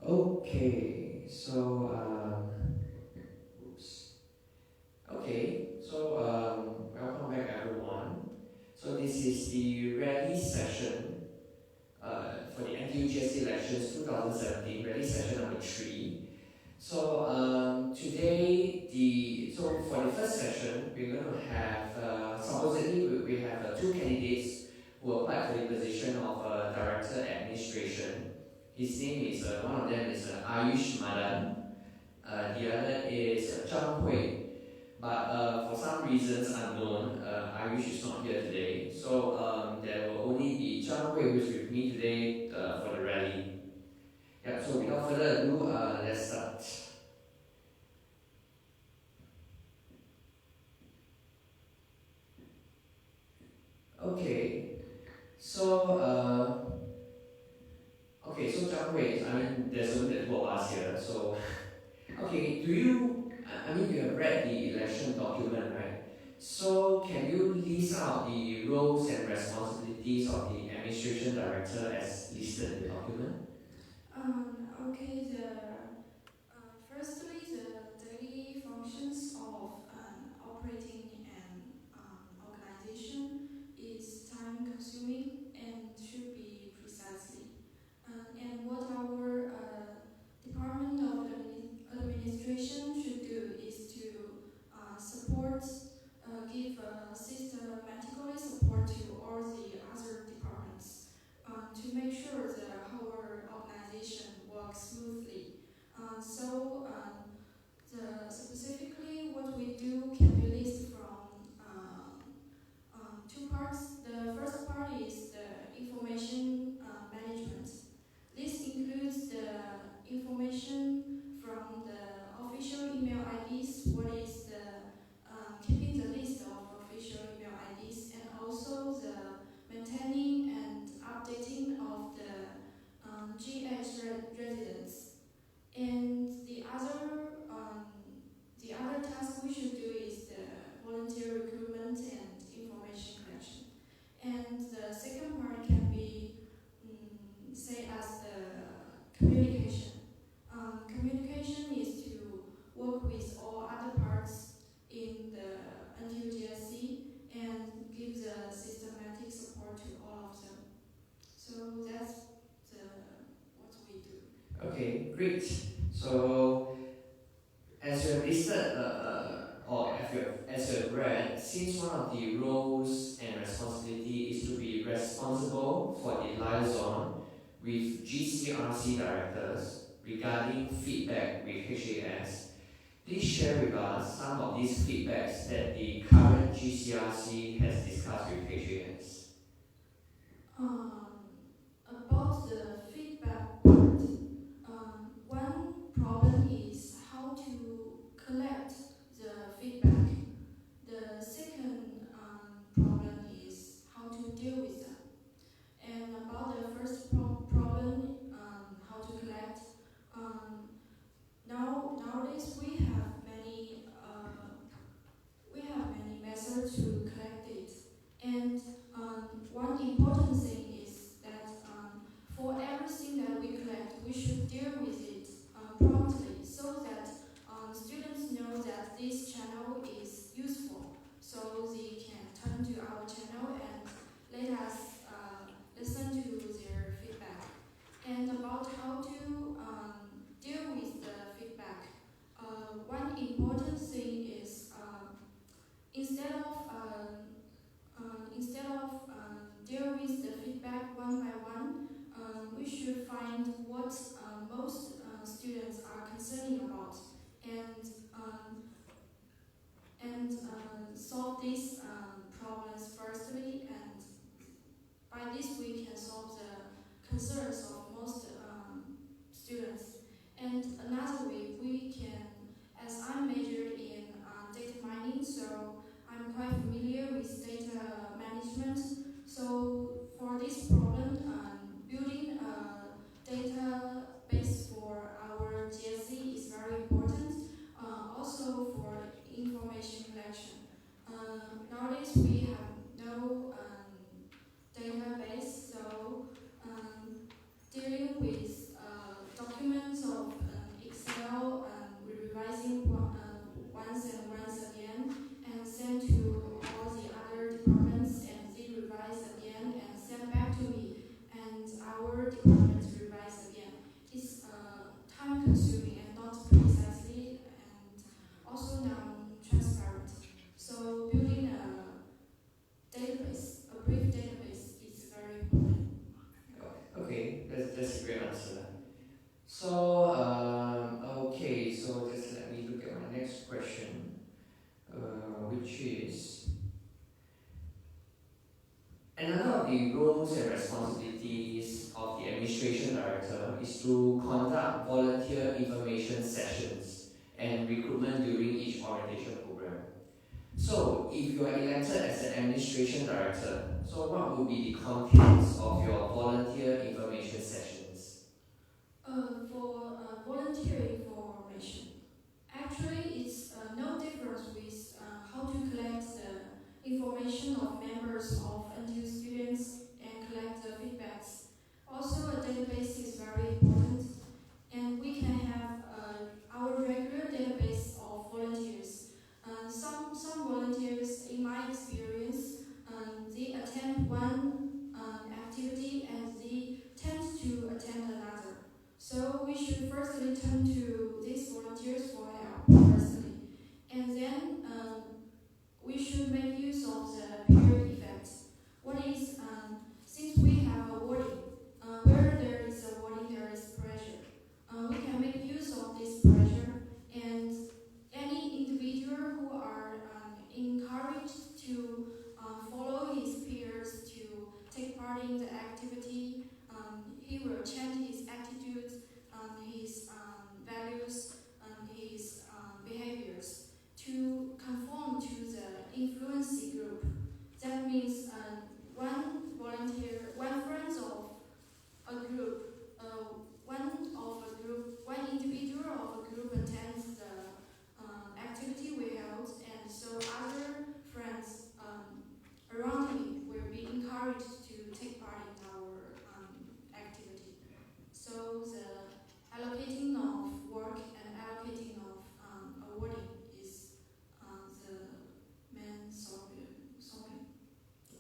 Okay, so oops. Okay, so welcome back everyone. So this is the rally session for the NTUGSC elections 2017, rally session number 3. So today, for the first session, we're going to have supposedly we have two candidates who applied for the position of director administration. His name is one of them is Ayush Madan. The other is Zhang Hui. But for some reasons unknown, Ayush is not here today. So there will only be Zhang Hui who is with me today for the rally. Yeah, so without further ado, let's start. Okay, so Zhang Hui, I mean, there's only the two of us here. So okay, you have read the election document, right? So can you list out the roles and responsibilities of the administration director as listed in the document? Okay, firstly, the daily functions of an operating an organization is time consuming and should be precisely. And what our Department of Administration should do is to give systematically support to all the other departments to make sure that our organization works smoothly. Specifically, what we do can be listed from two parts. The first part is the information management. This includes the information from the official email IDs, what is keeping the list of official email IDs, and also the maintaining and updating of the GH residents. And the other task we should do is the volunteer recruitment and information collection. And the second part can be say as the communication. Communication is to work with all other parts in the NTUGSC and give the systematic support to all of them. So that's what we do. Okay, great. So as you have listed, as you have read, since one of the roles and responsibility is to be responsible for the liaison with GCRC directors regarding feedback with HAS, please share with us some of these feedbacks that the current GCRC has discussed with HAS. About the feedback part, one problem is how to collect the feedback. The second problem is how to deal with them. And about the first problem, how to collect, nowadays we have many methods to collect it. And one important thing is concerning about, and solve these problems firstly, and by this we can solve the concerns of most students. And another way we can, as I'm majored in data mining, so I'm quite familiar with data management. So for this problem, building a database for our GSC is very important. Also for information collection. Nowadays we have no database, so dealing with documents of Excel, revising once and once again, and send to all the other departments, and they revise again and send back to me, and our department revise again. It's time consuming and not precisely, and also non-transparent. So building a database, a brief database, is very important. Okay, that's a great answer. So, okay, so just let me look at my next question, which is another of the roles and responsibilities of the administration director is to conduct volunteer information sessions and recruitment during each orientation program. So, if you are elected as an administration director, so what would be the contents of your volunteer information sessions? For volunteer information, actually it's no difference with how to collect the information of members of NTU students and collect the feedbacks. Also, a database is very important, and we can have our regular database of volunteers. Some volunteers, in my experience, they attend one activity and they tend to attend another. So we should firstly turn to these volunteers for help firstly, and then we should make use of the peer effect. What is since we have awarding, where there is awarding, there is pressure. We can make use of this pressure, and any individual who are encouraged to follow his peers to take part in the activity, he will change his attitude, his values, his behaviors to conform to the influence group. That means one friend of a group, one individual of a group attends the activity we held, and so other friends around me will be encouraged to take part in our activity. So the allocating of work and allocating of awarding is the main solving.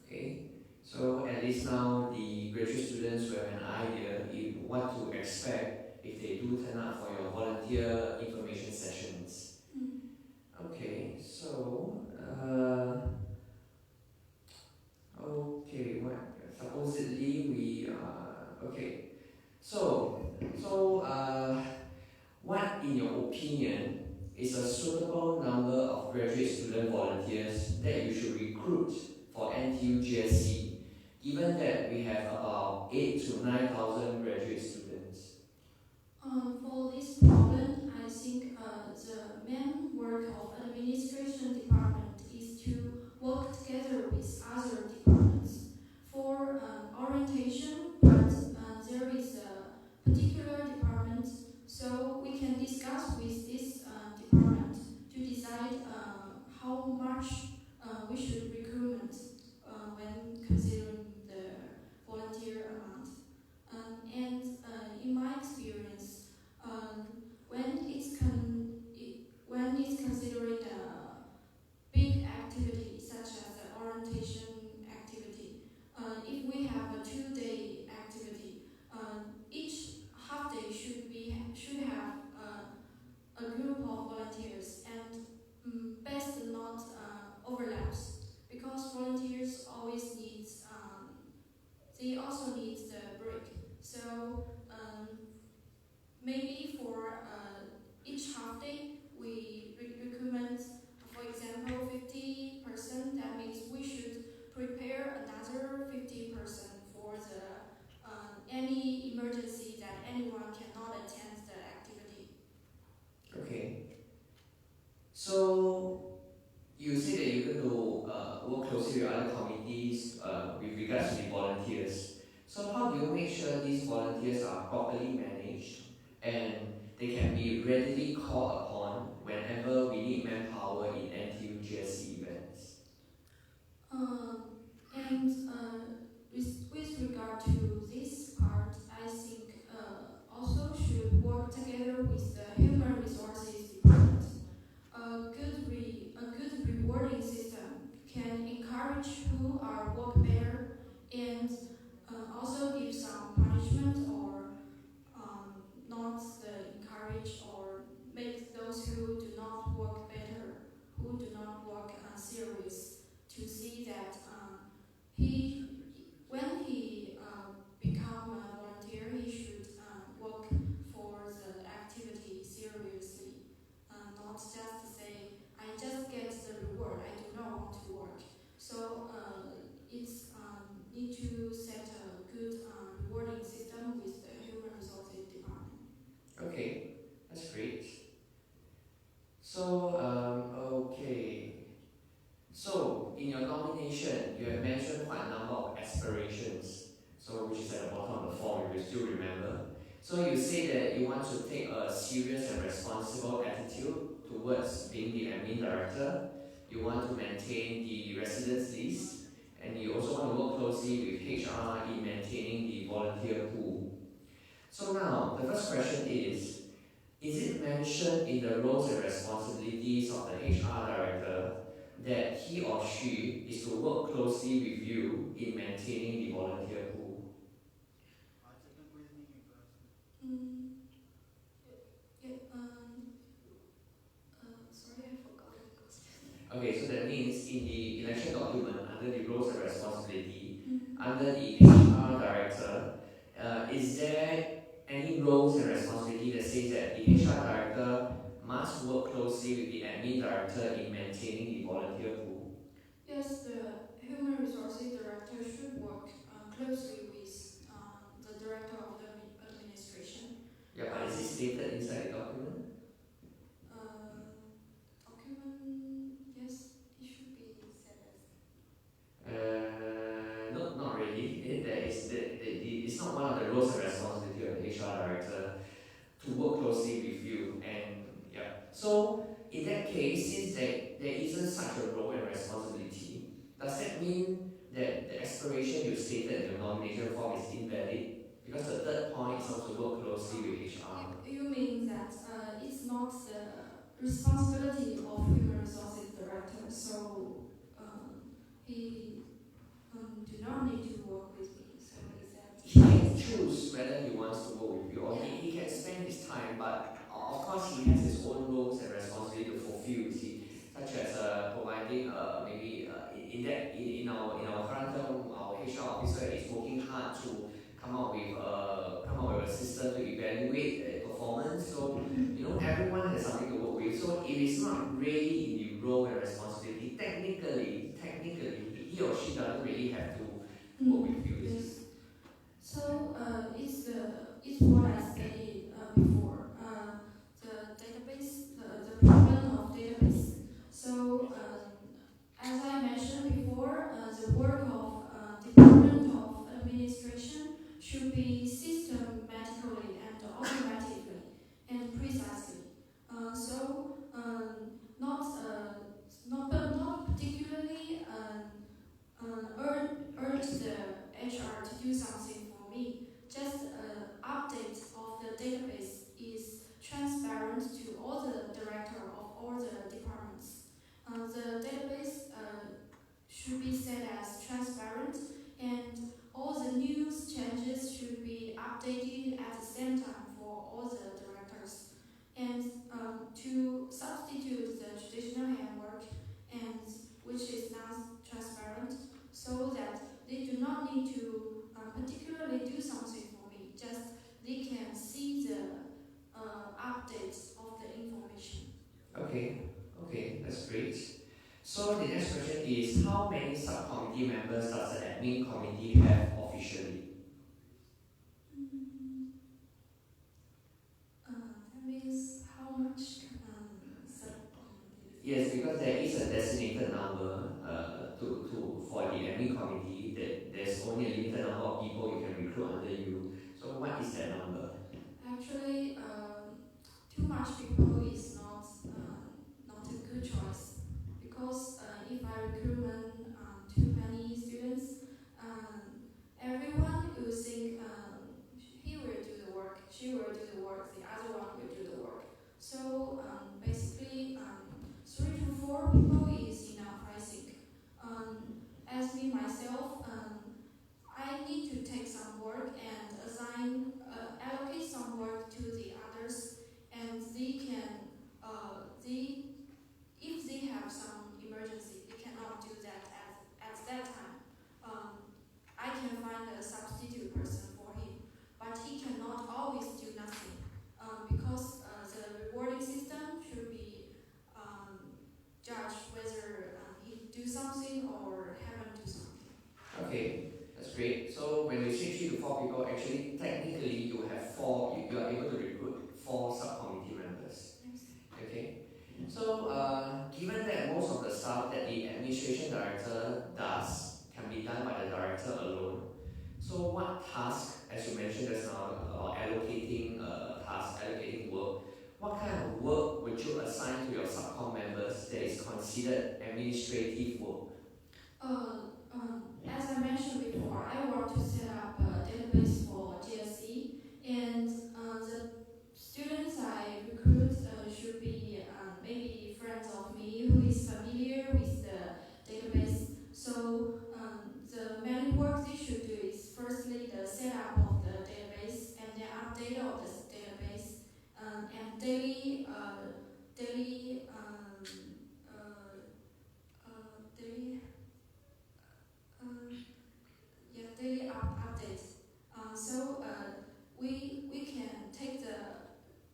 Okay, so at least now the graduate students will have an idea if what to expect if they do turn up for your volunteer information sessions. Okay, so okay, what supposedly we okay. So what in your opinion is a suitable number of graduate student volunteers that you should recruit for NTUGSC, given that we have about 8 to 9,000 graduate students? For this problem, I think the main work of administration department is to work together with other departments. For orientation part, there is a particular department, so we can discuss with this department to decide how much we should recruitment when considering the volunteer amount. And in my experience, called upon whenever we need manpower in NTUGSC events? With regard to this part, I think also should work together with the human resources department. A good rewarding system can encourage who are work better and also give some punishment or not encourage or make those who do not work better, who do not work serious, to see that when he become a volunteer, he should work for the activity seriously, not just say, I just get the reward, I do not want to work. So it's need to set a good rewarding system with the human resources department. Okay, that's great. So, okay. So, in your nomination, you have mentioned quite a number of aspirations, so which is at the bottom of the form, if you still remember. So, you say that you want to take a serious and responsible attitude towards being the admin director. You want to maintain the residence list, and you also want to work closely with HR in maintaining the volunteer pool. So now, the first question is it mentioned in the roles and responsibilities of the HR director that he or she is to work closely with you in maintaining the volunteer pool? Sorry, I forgot the question. Okay, so that means in the election document, under the roles and responsibility, Mm-hmm. under the HR director, is there any roles and responsibility that says that the HR director must work closely with the admin director in maintaining the volunteer pool? Yes, the human resources director should work closely with the director of the administration. Yeah, but is it stated inside the document? Document, yes, it should be said as. No, not really. It's not one of the roles and responsibility of the HR director to work closely with you. And yeah, so in that case, since there isn't such a role and responsibility, does that mean that the aspiration you stated in your nomination form is invalid? Because the third point is also work closely with HR. You mean that it's not the responsibility of human resources director, so he do not need to work with me. So is that He can choose whether he wants to work with you, or he can spend his time, but of course he has his own roles and responsibility to fulfill, you see, such as providing maybe in our current term, our HR officer is working hard to come up with a system to evaluate performance. So everyone has something to work with. So it is not really in the role and responsibility. Technically, he or she doesn't really have to work with you. Yes. So it's what I stated before. The database, the problem of database. So as I mentioned before, the work of Department of Administration should be systematically and automatically and precisely. Not particularly urge the HR to do something for me. Just update of the database is transparent to all the director of all the departments. The database should be set as transparent, and all the news changes should be updated at the same time for all the directors. And to substitute the traditional handwork, and which is non-transparent, so that they do not need to particularly do something for me. Just they can see the updates of the information. Okay, that's great. So the next question is, how many subcommittee members does the admin committee have officially? That means how much Yes, because there is a designated number for the admin committee, that there's only a limited number of people you can recruit under you. So what is that number? Actually, too much people is people is enough, I think. As me myself, I need to take some work and allocate some work to the others, and if they have some emergency, they cannot do that at that time. Um, I can find a substitute person for him, but he cannot always do nothing, because the rewarding system should be judged whether he do something or haven't do something. Okay, that's great. So when you say 3 to 4 people, actually technically you have you are able to recruit 4 subcommittee members. Okay. So given that most of the stuff that the administration director does can be done by the director alone, so what task, as you mentioned just now, about allocating allocating work, what kind of work would you assign to your subcom members that is considered administrative work? As I mentioned before, I want to set up a database for GSC, and the students I recruit should be maybe friends of me who is familiar with the database. So the main work they should do is firstly the setup of the database and the update of the database, and daily daily updates. We can take the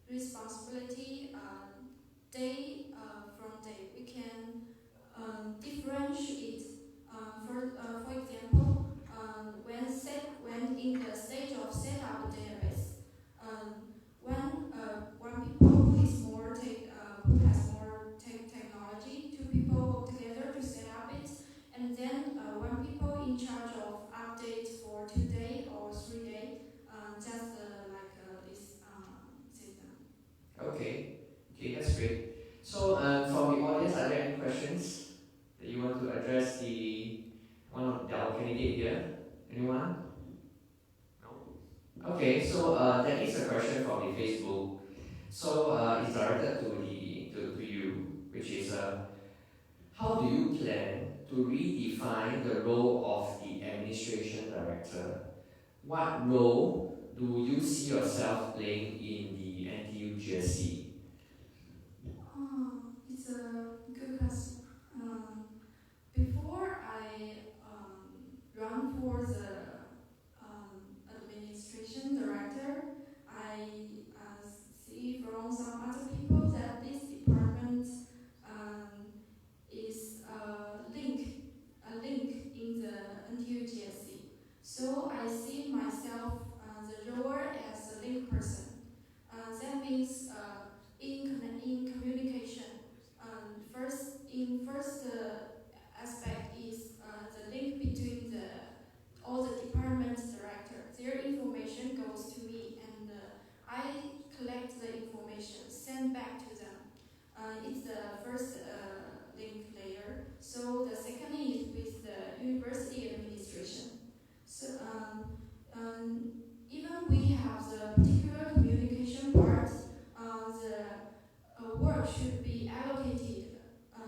responsibility day from day. We can differentiate. For example, when in the stage of setup the database, one people who is who has more technology, 2 people work together to set up it, and then 1 people in charge of updates for 2 days or 3 days, just like this system. Okay, that's great. So from the audience, are there any questions that you want to address one of our candidate here? Anyone? No. Okay, so there is a question from the Facebook. So it's directed to you, which is how do you plan to redefine the role of the administration director? What role do you see yourself playing in the NTUGSC? It's a good question. Before I run for the administration director, I see from some other people that this department is a link in the NTUGSC. So I see myself the role as a link person. That means in communication. First aspect is the link between all the department director. Their information goes to me, and I collect the information, send back to them. It's the first link layer. So the second is with the university administration. So even we have the particular communication part, the work should be allocated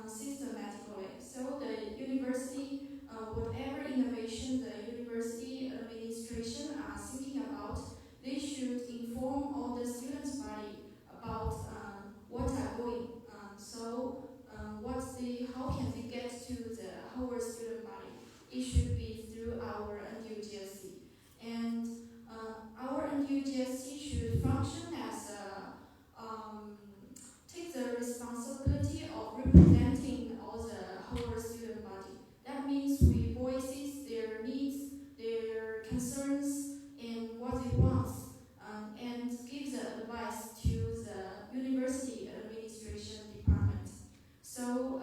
systematically. So the university, whatever innovation the university administration are thinking about, they should inform all the students' body about what are going. How can they get to the whole student body? It should be through our NTUGSC. And our NTUGSC should function as take the responsibility of representing all the whole student body. That means we voices their needs, their concerns, and what they want, and give the advice to the university administration department. So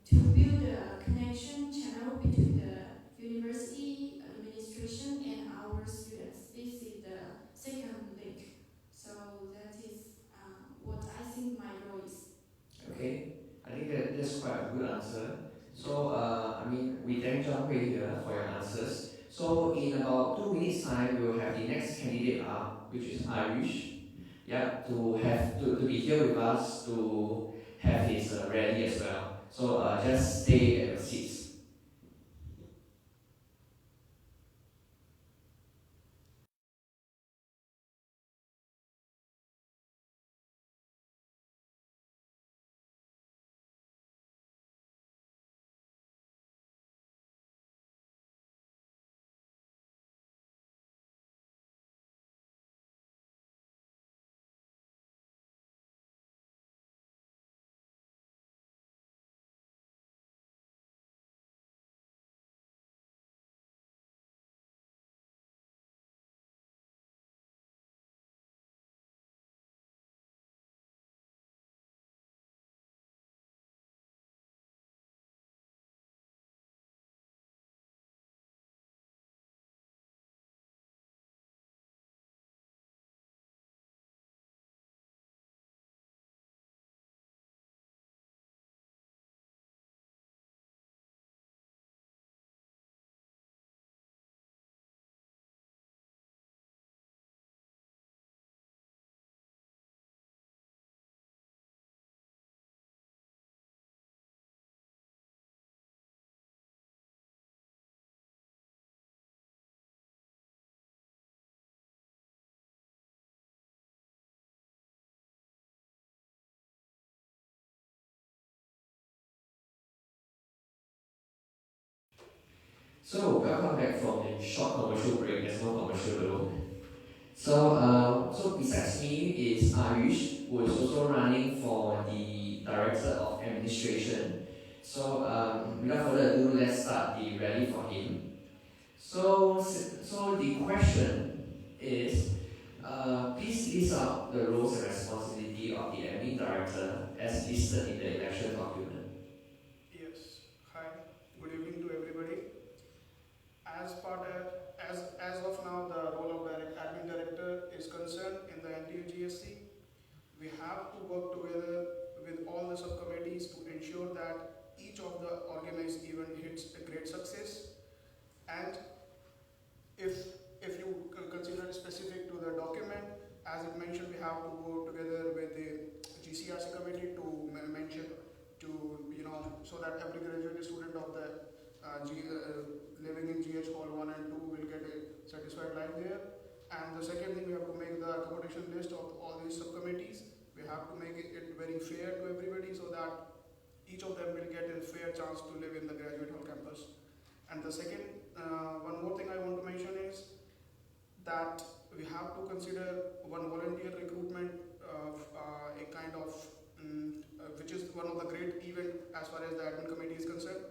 to build a connection channel between the university administration and our students, this is the second link. So that is what I think my role is. Okay, I think that's quite a good answer. So we thank John Hui here for your answers. So in about 2 minutes time, we will have the next candidate up, which is Irish. Yeah, to be here with us to have his rally as well. So just stay at your seats. So welcome back from the short commercial break. There's no commercial though. So besides me is Ayush, who is also running for the Director of Administration. So without further ado, let's start the rally for him. So the question is, please list out the roles and responsibility of the admin director as listed in the election document. Yes. Hi. Good evening to everybody. As part of, as of now, the role of admin director is concerned in the NTUGSC. We have to work together with all the subcommittees to ensure that each of the organized event hits a great success. And if you consider specific to the document, as it mentioned, we have to go together with the GCRC committee to mention to so that every graduate student of the living in GH Hall 1 and 2 will get a satisfied life there. And the second thing, we have to make the accommodation list of all these subcommittees. We have to make it very fair to everybody so that each of them will get a fair chance to live in the graduate hall campus. And the second, one more thing I want to mention is that we have to consider one volunteer recruitment of a kind of which is one of the great event as far as the admin committee is concerned.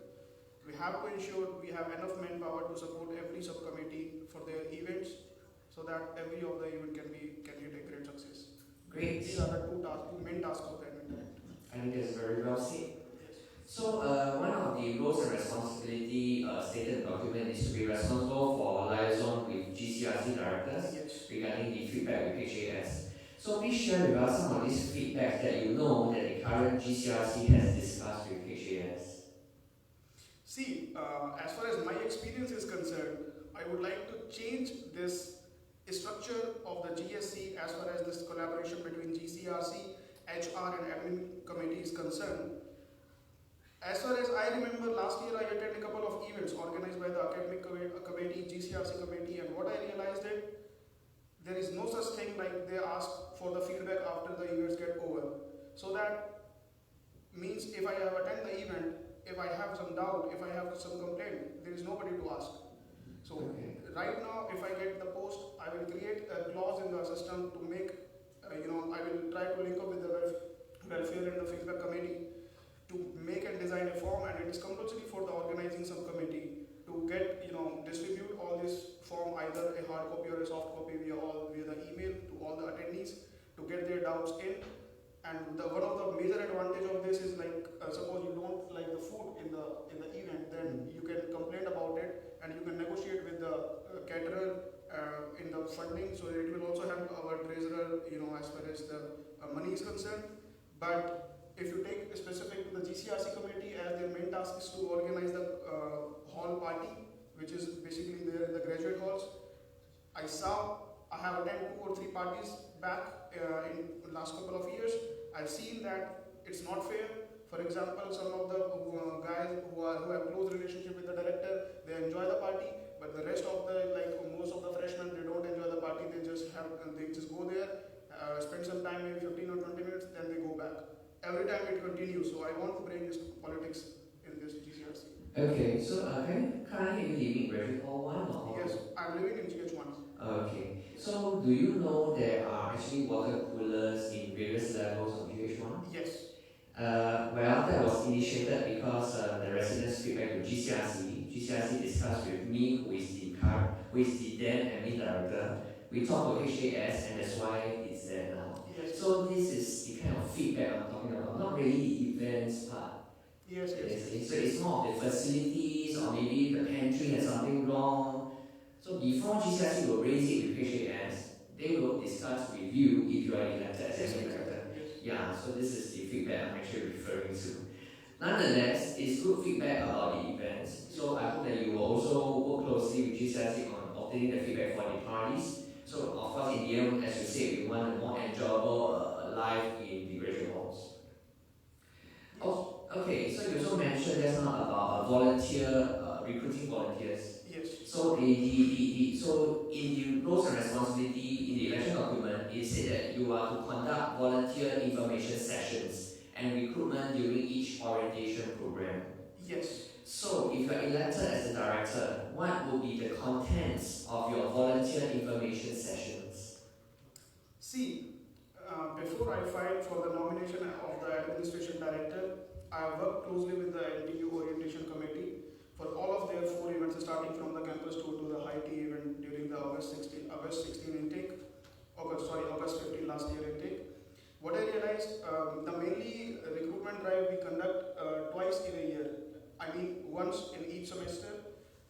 We have to ensure we have enough manpower to support every subcommittee for their events, so that every of the event can hit a great success. Great. These are the two main tasks of the admin director. I think that's very well said. Yes. So one of the roles and responsibility stated in the document is to be responsible for liaison with GCRC directors Yes. regarding the feedback with HAS. So please share with us some of these feedbacks that you know that the current GCRC has discussed with HAS. See, as far as my experience is concerned, I would like to change this structure of the GSC as far as this collaboration between GCRC, HR and admin committee is concerned. As far as I remember, last year I attended a couple of events organized by the academic committee, GCRC committee, and what I realized is there is no such thing like they ask for the feedback after the events get over. So that means if I have attended the event, if I have some doubt, if I have some complaint, there is nobody to ask. So right now, if I get the post, I will create a clause in the system to make, I will try to link up with the welfare and the feedback committee to make and design a form, and it is compulsory for the organizing subcommittee to get, distribute all this form, either a hard copy or a soft copy via the email to all the attendees to get their doubts in. And one of the major advantage of this is like, suppose you don't like the food in the event, then you can complain about it and you can negotiate with the caterer in the funding. So it will also help our treasurer, as far as the money is concerned. But if you take specific to the GCRC committee, as their main task is to organize the hall party, which is basically there in the graduate halls. I have attended 2 or 3 parties back in the last couple of years. I've seen that it's not fair. For example, some of the guys who have close relationship with the director, they enjoy the party, but the rest of the most of the freshmen, they don't enjoy the party. They just go there, spend some time, maybe 15 or 20 minutes, then they go back. Every time it continues. So I want to bring this politics in this GCRC. Okay, so currently you living in Graduate Hall 1 or Hall 2? Yes, I'm living in GH1. Okay, so do you know there are actually water coolers in various levels of GH1? Yes. Well, that was initiated because the residents feedback to GCRC. GCRC discussed with me, who is the then admin director. We talked to HAS, and that's why it's there now. Yes. So this is the kind of feedback I'm talking about, not really the events part. Yes. So it's more of the facilities, or maybe the pantry has something wrong. So before GCRC will raise it with HAS, they will discuss with you if you are elected as admin director. Yeah, so this is the feedback I'm actually referring to. Nonetheless, it's good feedback about the events. So I hope that you will also work closely with GCRC on obtaining the feedback for the parties. So of course, in the end, as you said, we want a more enjoyable life in the graduate halls. Oh, okay, so you also mentioned just now about recruiting volunteers. Yes. So so in the roles and responsibility in the election document, it said that you are to conduct volunteer information sessions and recruitment during each orientation program. Yes. So if you are elected as a director, what will be the contents of your volunteer information sessions? See, before I filed for the nomination of the administration director, I worked closely with the NTU orientation committee for all of their 4 events, starting from the campus tour to the high tea event during the August 16 intake, August 15 last year intake. What I realized, the mainly recruitment drive we conduct twice in a year. I mean, once in each semester,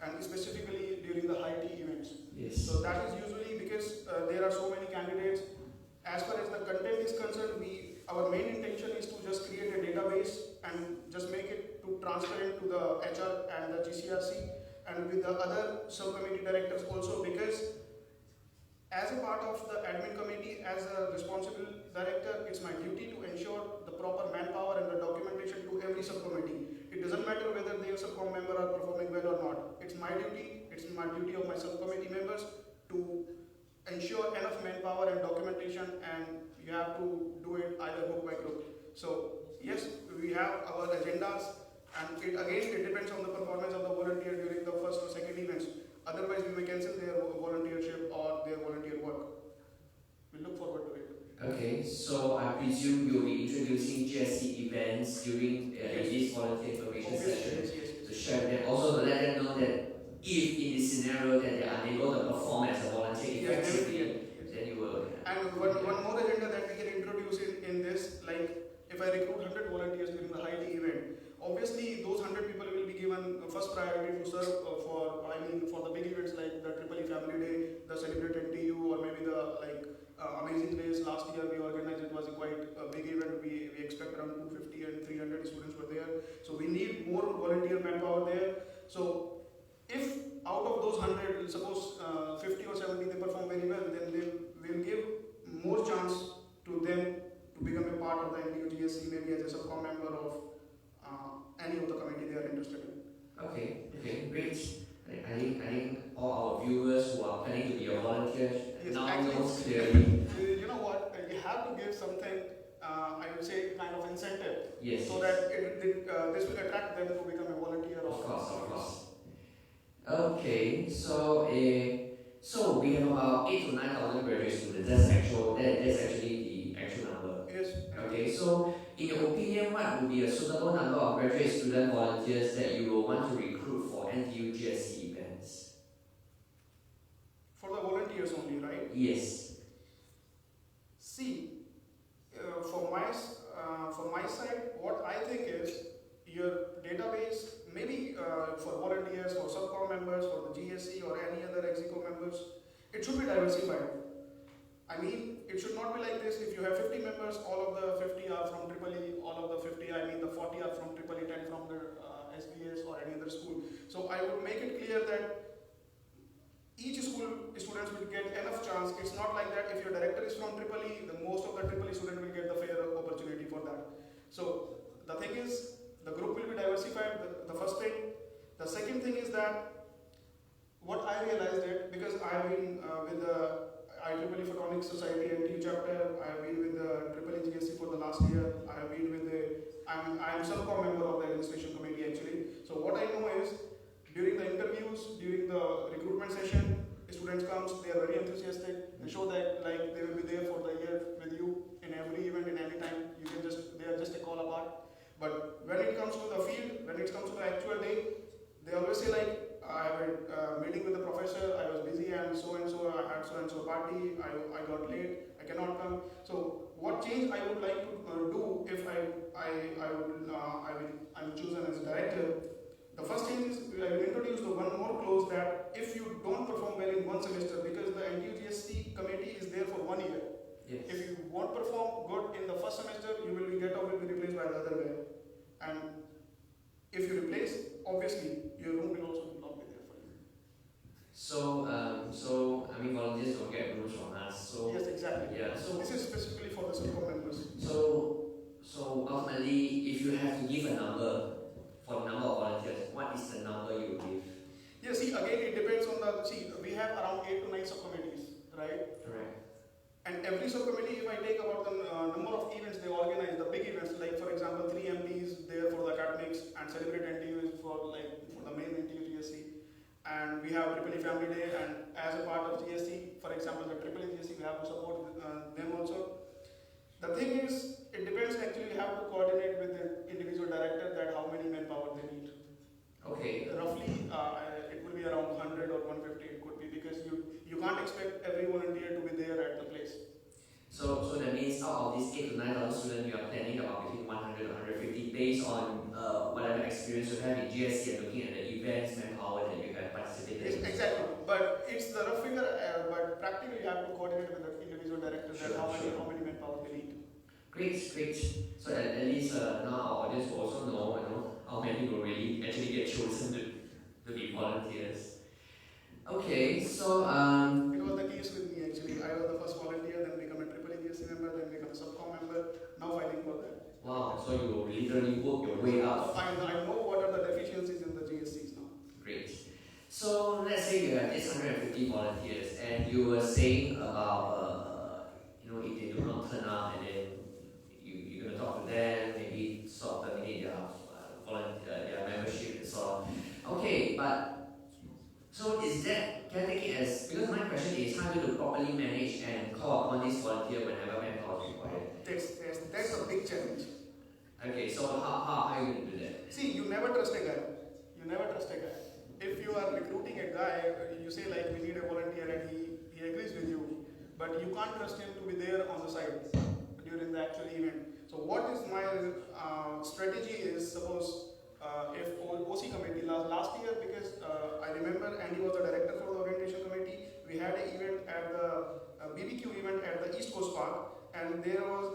and specifically during the high tea events. Yes. So that is usually because there are so many candidates. As far as the content is concerned, our main intention is to just create a database and just make it transparent to the HR and the GCRC and with the other subcommittee directors also, because as a part of the admin committee, as a responsible director, it's my duty to ensure the proper manpower and the documentation to every subcommittee. It doesn't matter whether their subcom member are performing well or not. It's my duty of my subcommittee members to ensure enough manpower and documentation, and you have to do it either book by group. So yes, we have our agendas, and it depends on the performance of the volunteer during the first or second events. Otherwise, we may cancel their volunteership or their volunteer work. We look forward to it. Okay, so I presume you'll be introducing GSC events during this volunteer information session to share with them. Also to let them know that if in this scenario that they are unable to perform as a volunteer effectively, then you will. And one more agenda that we can introduce in this, like if I recruit 100 volunteers during the high tea event, obviously those 100 people will be given first priority to serve for the big events like the Triple E Family Day, the Celebrate NTU, or maybe the Amazing Days. Last year we organized, it was quite a big event. We expect around 250 and 300 students were there. So we need more volunteer manpower there. So if out of those 100, suppose 50 or 70 they perform very well, then they will give more chance to them to become a part of the NTUGSC, maybe as a subcom member of any of the committee they are interested in. Okay, great. I think all our viewers who are planning to be a volunteer now knows clearly. You know what? You have to give something, I would say, kind of incentive. Yes. So that this will attract them to become a volunteer. Of course. Okay, so we have about 8,000 to 9,000 graduate students. That's actually the actual number. Yes. Okay, so in your opinion, what would be a suitable number of graduate student volunteers that you will want to recruit for NTUGSC events? For the volunteers only, right? Yes. See, for my side, what I think is your database, maybe for volunteers, for subcom members, for the GSC or any other execo members, it should be diversified. I mean, it should not be like this. If you have 50 members, all of the 50 are from Triple E, all of the 50, I mean the 40 are from Triple E, 10 from the SBS or any other school. So I would make it clear that each school students will get enough chance. It's not like that if your director is from Triple E, the most of the Triple E student will get the fair opportunity for that. So the thing thing is the group will be diversified, the first thing. The second thing is that what I realized it, because I've been with the IEEE Photonics Society NTU chapter, I've been with the GCRC for the last year, I've been with I'm subcom member of the administration committee actually. So what I know is, during the interviews, during the recruitment session, students comes, they are very enthusiastic, they show that like they will be there for the year with you in every event, in any time, they are just a call apart. But when it comes to the field, when it comes to the actual day, they always say like, I had a meeting with the professor, I was busy and so, I had so and so party, I got late, I cannot come. So what change I would like to do if I'm chosen as director? The first thing is I will introduce the one more clause that if you don't perform well in one semester, because the NTUGSC committee is there for 1 year. Yes. If you won't perform good in the first semester, you will be replaced by the other guy. And if you replace, obviously your room will also not be there for you. So, I mean, volunteers don't get rooms from us. So Yes, exactly. yeah. So this is specifically for the subcom members. So ultimately, if you have to give a number for the number of volunteers, what is the number you will give? Yeah, see, again, it depends on we have around 8 to 9 subcommittees, right? Correct. And every subcommittee, if I take about the number of events they organize, the big events, like for example, 3 MPs there for the academics and Celebrate NTU is for the main NTU GSC. And we have Triple E Family Day, and as a part of GSC, for example, the Triple E GSC, we have to support them also. The thing is, it depends actually, you have to coordinate with the individual director that how many manpower they need. Okay. Roughly, it will be around 100 or 150, it could be, because you can't expect every volunteer to be there at the place. So that means out of these 8 to 9,000 students, you are planning about between 100 to 150 based on whatever experience you have in GSC and looking at the events, manpower that you have participated Yes, in. exactly. But it's the rough figure, but practically you have to coordinate with the individual director that how many manpower they need. Great. So at least now our audience will also know, how many will really actually get chosen to be volunteers. Okay, so It was the case with me actually. I was the first volunteer, then become a Triple GSC member, then become a subcom member. Now fighting for that. wow, so you will literally work your way up. I know what are the deficiencies in the GSCs now. Great. So let's say you have this 150 volunteers, and you were saying about if they do not turn up, and then you're gonna talk to them, maybe sort of terminate their membership and so on. Okay, but so can I take it as, because my question is how do you properly manage and call upon this volunteer whenever manpower is required? That's a big challenge. Okay, so how are you going to do that? See, you never trust a guy. If you are recruiting a guy, you say like we need a volunteer and he agrees with you, but you can't trust him to be there on the side during the actual event. So what is my strategy is, suppose if OC committee last year, because I remember Andy was the director for the orientation committee, we had an event at the BBQ event at the East Coast Park, and there was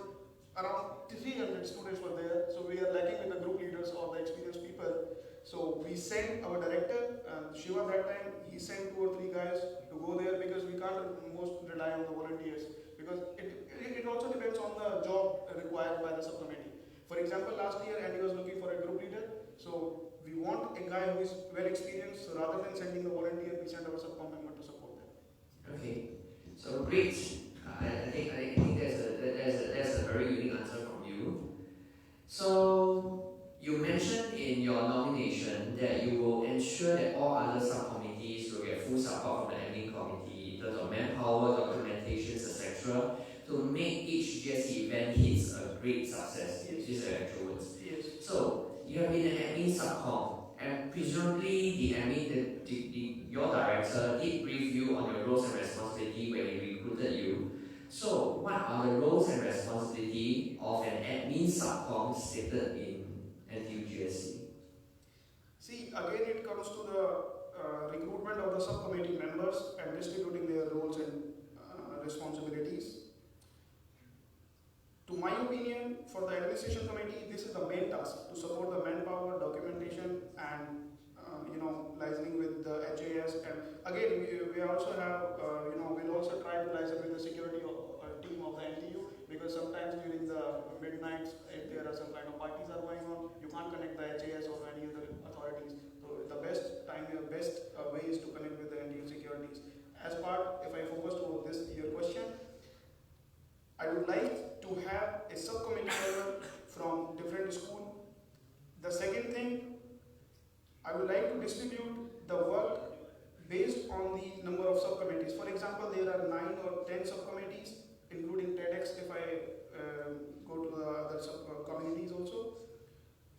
around 300 students were there, so we are lacking with the group leaders or the experienced people. So we sent our director, Shiva that time, he sent 2 or 3 guys to go there, because we can't most rely on the volunteers, because it also depends on the job required by the subcommittee. For example, last year Andy was looking for a group leader, so we want a guy who is well experienced, so rather than sending the volunteer, we send our subcom member to support them. Okay, so great. I think that's a very unique answer from you. So you mentioned in your nomination that you will ensure that all other subcommittees will get full support from the admin committee in terms of manpower, documentations, etc., to make each GSC event hits a great success. These are actual words. Yes. So you have been an admin subcom, and presumably the admin, your director did brief you on your roles and responsibility when he recruited you. So what are the roles and responsibility of an admin subcom stated in NTUGSC? See, again it comes to the recruitment of the subcommittee members and distributing their roles and responsibilities. To my opinion, for the administration committee, this is the main task, to support the manpower, documentation, and liaising with the HAS. And again, we also have, we'll also try to liaise with the security team of the NTU, because sometimes during the midnights, if there are some kind of parties are going on, distribute the work based on the number of subcommittees. For example, there are 9 or 10 subcommittees, including TEDx if I go to the other subcommittees also.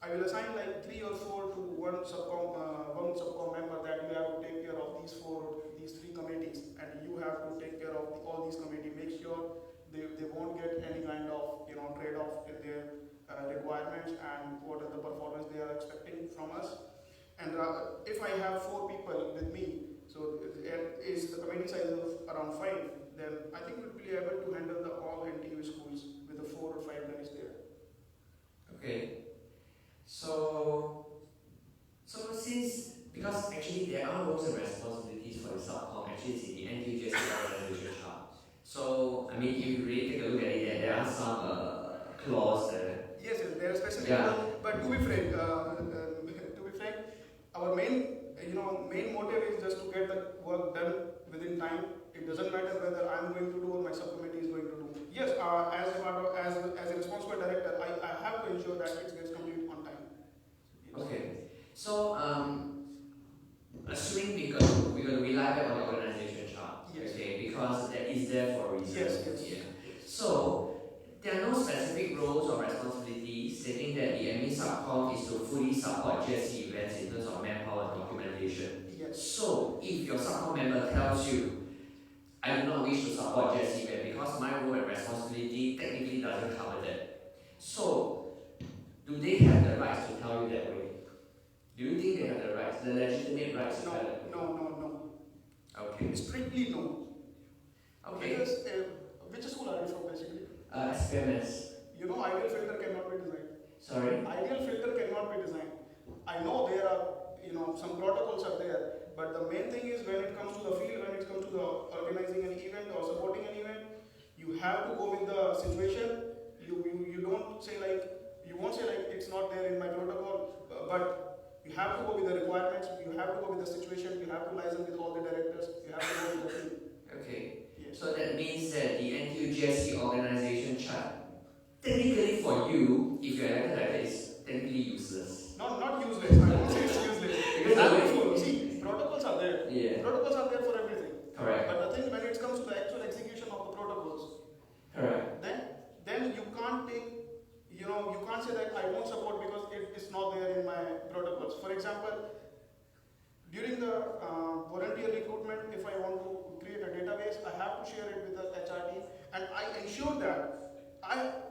I will assign like 3 or 4 to one subcom member that you have to take care of these 3 committees, and you have to take care of all these committees. Make sure they won't get any kind of trade-off in their requirements and what are the performance they are expecting from us. And if I have 4 people with me, so is the committee size of around 5, then I think we'll be able to handle all NTU schools with the 4 or 5 guys there. Okay. So since, because actually there are roles and responsibilities for the subcom, actually it's in the NTUGSC organization chart. So, I mean, if you really take a look at it, there are some clause there. Yes, there are specific. Yeah. But to be frank, our main motive is just to get the work done within time. It doesn't matter whether I'm going to do or my subcommittee is going to do. Yes, as a responsible director, I have to ensure that it gets completed on time. Yes. Okay. So, assuming we're going to rely back on the organization chart, Yes. okay, because that is there for a reason. Yes. Yeah. So, there are no specific roles or responsibilities stating that the admin subcom is to fully support GSC events in terms of manpower and documentation. Yes. So, if your subcom member tells you, I do not wish to support GSC event because my role and responsibility technically doesn't cover that. So, do they have the rights to tell you that way? Do you think they have the rights, the legitimate rights to tell that way? No. Okay. Strictly no. Okay. Because which school are you from basically? SPMS. Ideal filter cannot be designed. Sorry? Ideal filter cannot be designed. I know there are, some protocols are there, but the main thing is when it comes to the field, when it comes to the organizing an event or supporting an event, you have to go with the situation. You don't say you won't say it's not there in my protocol, but you have to go with the requirements, you have to go with the situation, you have to liaison with all the directors, you have to go with the field. Okay. Yes. So that means that the NTUGSC organization chart, technically for you, if you're elected like that, is technically useless. Not useless. I won't say it's useless. Because the way- See, protocols are there. Yeah. Protocols are there for everything. Correct. But the thing when it comes to the actual execution of the protocols, Correct. then you can't take, you can't say that I won't support because it's not there in my protocols. For example, during the volunteer recruitment, if I want to create a database, I have to share it with the HR team, and I ensure that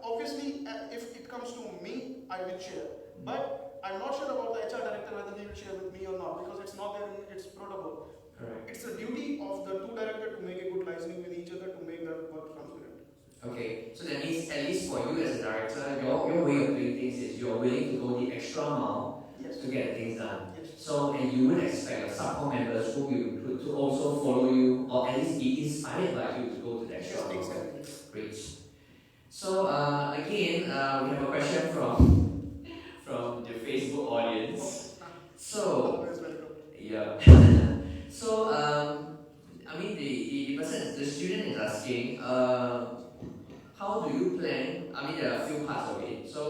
obviously, if it comes to me, I will share. But I'm not sure about the HR director whether he will share with me or not because it's not there in its protocol. Correct. It's the duty of the 2 directors to make a good liaison with each other to make the work transparent. Okay, so that means at least for you as a director, your way of doing things is you're willing to go the extra mile Yes. to get things done. Yes. So, and you would expect your subcom members who you recruit to also follow you or at least be inspired by you to go to the extra mile. Exactly. Great. So again, we have a question from the Facebook audience. So Always welcome. yeah. So I mean the student is asking, how do you plan? I mean there are a few parts of it. So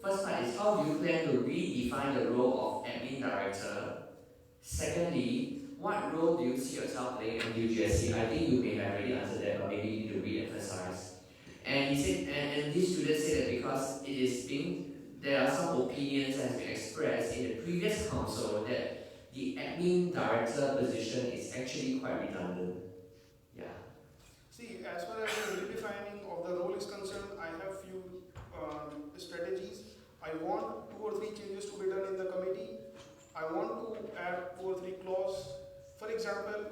first part is how do you plan to redefine the role of admin director? Secondly, what role do you see yourself playing in NTUGSC? I think you may have already answered that, but maybe you need to re-emphasize. And he said, and these students say that because there are some opinions that have been expressed in the previous council that the admin director position is actually quite redundant. Yeah. See, as far as the redefining of the role is concerned, I have few strategies. I want 2 or 3 changes to be done in the committee. I want to add 2 or 3 clauses. For example,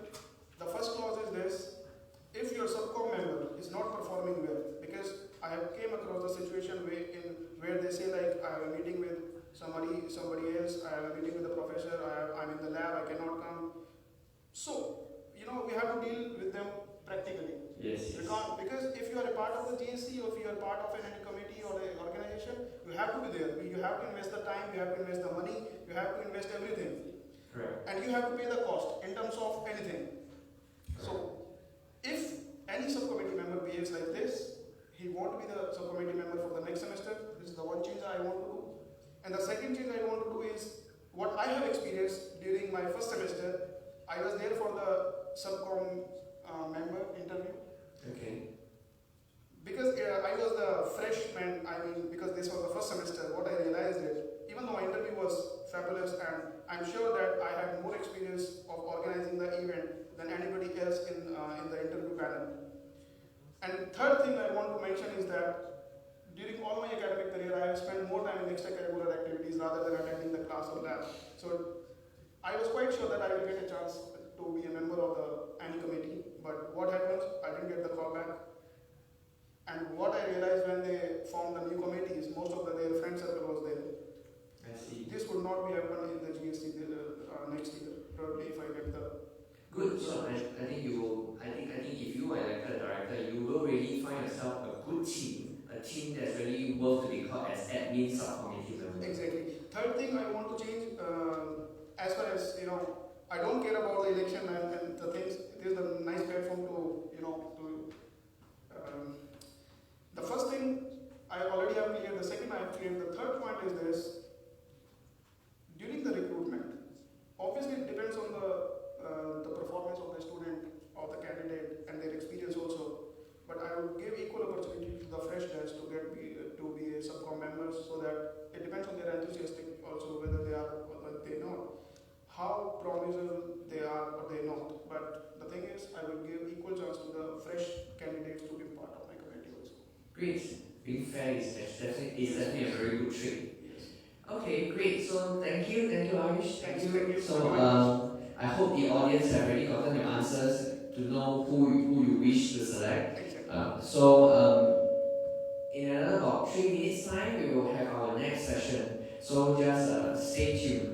the first clause is this: if your subcom member is not performing well, because I have came across the situation where they say I have a meeting with somebody else, I have a meeting with the professor, I'm in the lab, I cannot come. So, we have to deal with them practically. Yes. Because if you are a part of the GSC or if you are part of any committee or an organization, you have to be there. You have to invest the time, you have to invest the money, you have to invest everything. Correct. And you have to pay the cost in terms of anything. So, if any subcommittee member behaves like this, he won't be the subcommittee member for the next semester. This is the one change I want to do. And the second change I want to do is, what I have experienced during my first semester, I was there for the subcom member interview. Okay. Because I was the freshman, I mean, because this was the first semester, what I realized is, even though my interview was fabulous and I'm sure that I had more experience of organizing the event than anybody else in the interview panel. And third thing I want to mention is that during all my academic career, I have spent more time in extracurricular activities rather than attending the class or lab. So I was quite sure that I will get a chance to be a member of the any committee, but what happens? I didn't get the call back. And what I realized when they formed the new committees, most of their friend circle was there. I see. This would not be happen in the GST next year, probably if I get the Good. So I think you will. I think if you are elected director, you will really find yourself a good team, a team that's really worth to be called as admin subcommittee member. Exactly. Third thing I want to change, as far as I don't care about the election and the things. It is a nice platform to to. The first thing I already have cleared. The second I have cleared. The third point is this: during the recruitment, obviously it depends on the performance of the student, of the candidate, and their experience also. But I would give equal opportunity to the fresh grads to be a subcom members, so that it depends on their enthusiastic also whether they are or whether they not, how promising they are or they not. But the thing is, I will give equal chance to the fresh candidates to be part of my committee also. Great. Being fair is definitely a very good trait. Yes. Okay, great. So thank you, Arish. Thank you. So I hope the audience have already gotten your answers to know who you wish to select. Exactly. In another about 3 minutes time, we will have our next session. So just stay tuned.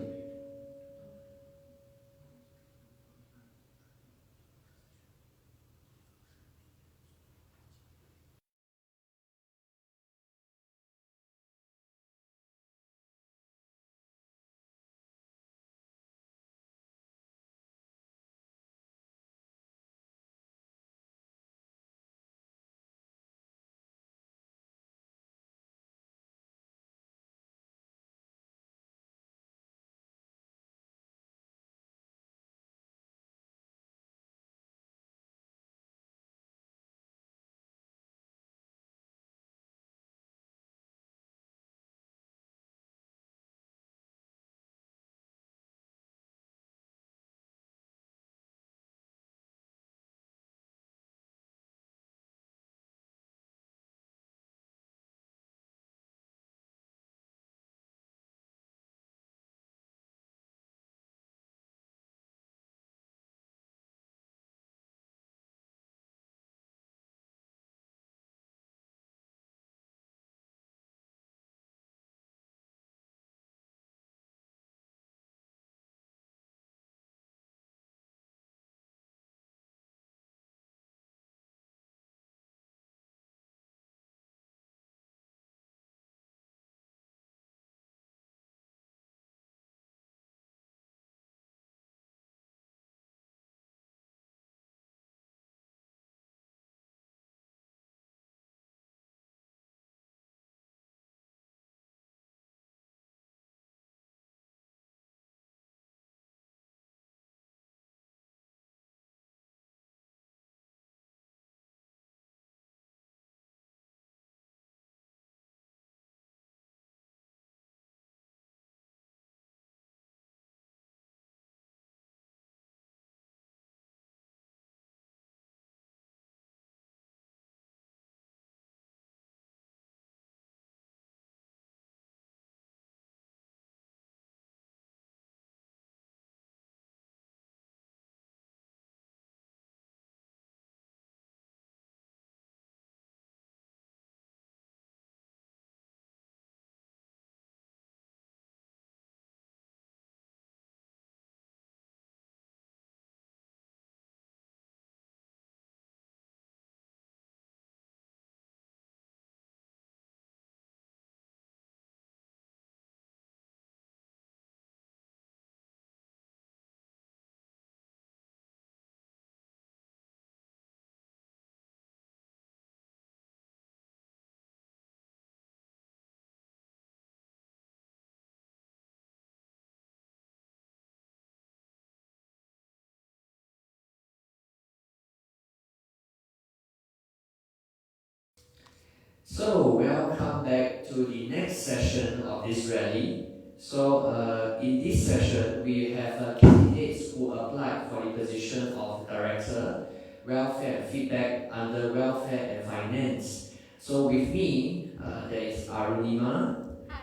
So, welcome back to the next session of this rally. So, in this session, we have candidates who applied for the position of Director, Welfare and Feedback under Welfare and Finance. So, with me, there is Arunima. Hi.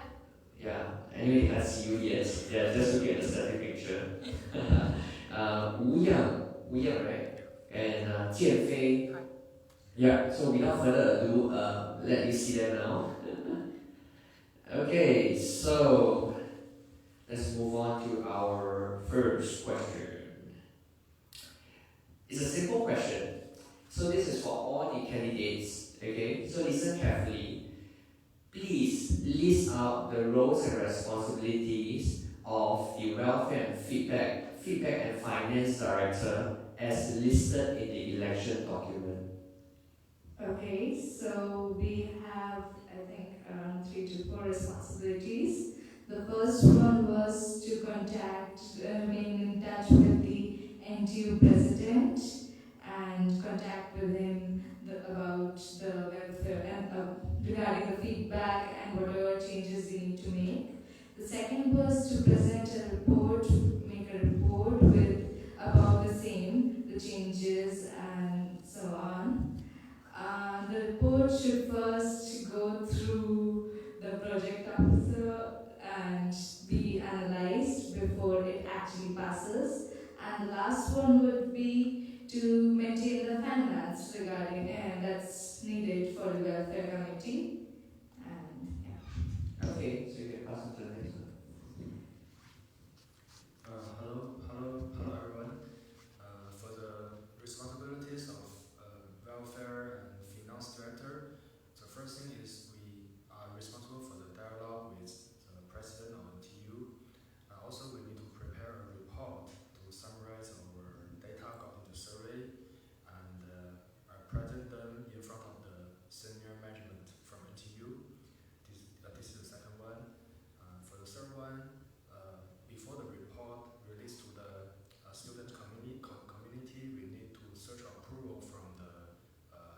Yeah, anyway, I can't see you yet. Yeah, just look at the static picture. Wu Yang, right? And Jian Fei. Yeah, so without further ado, let me see them now. Okay, so let's move on to our first question. It's a simple question. So this is for all the candidates, okay? So listen carefully. Please list out the roles and responsibilities of the Welfare and Feedback and Finance Director as listed in the election document. Okay, so we have, I think, around 3 to 4 responsibilities. The first one was to remain in touch with the NTU president and contact with him about the welfare and regarding the feedback and whatever changes we need to make. The second was to present a report, make a report with about the same, the changes and so on. The report should first go through the project officer and be analyzed before it actually passes. And the last one would be to maintain the finance regarding that's needed for the welfare committee. And yeah. Okay, so you can pass on to the next one. Hello everyone. For the responsibilities of welfare and finance director, the first thing is we are responsible for the dialogue with the president of NTU. Also, we need to prepare a report to summarize our data got into survey and present them in front of the senior management from NTU. This is the second one. For the third one, before the report released to the student community, we need to search approval from the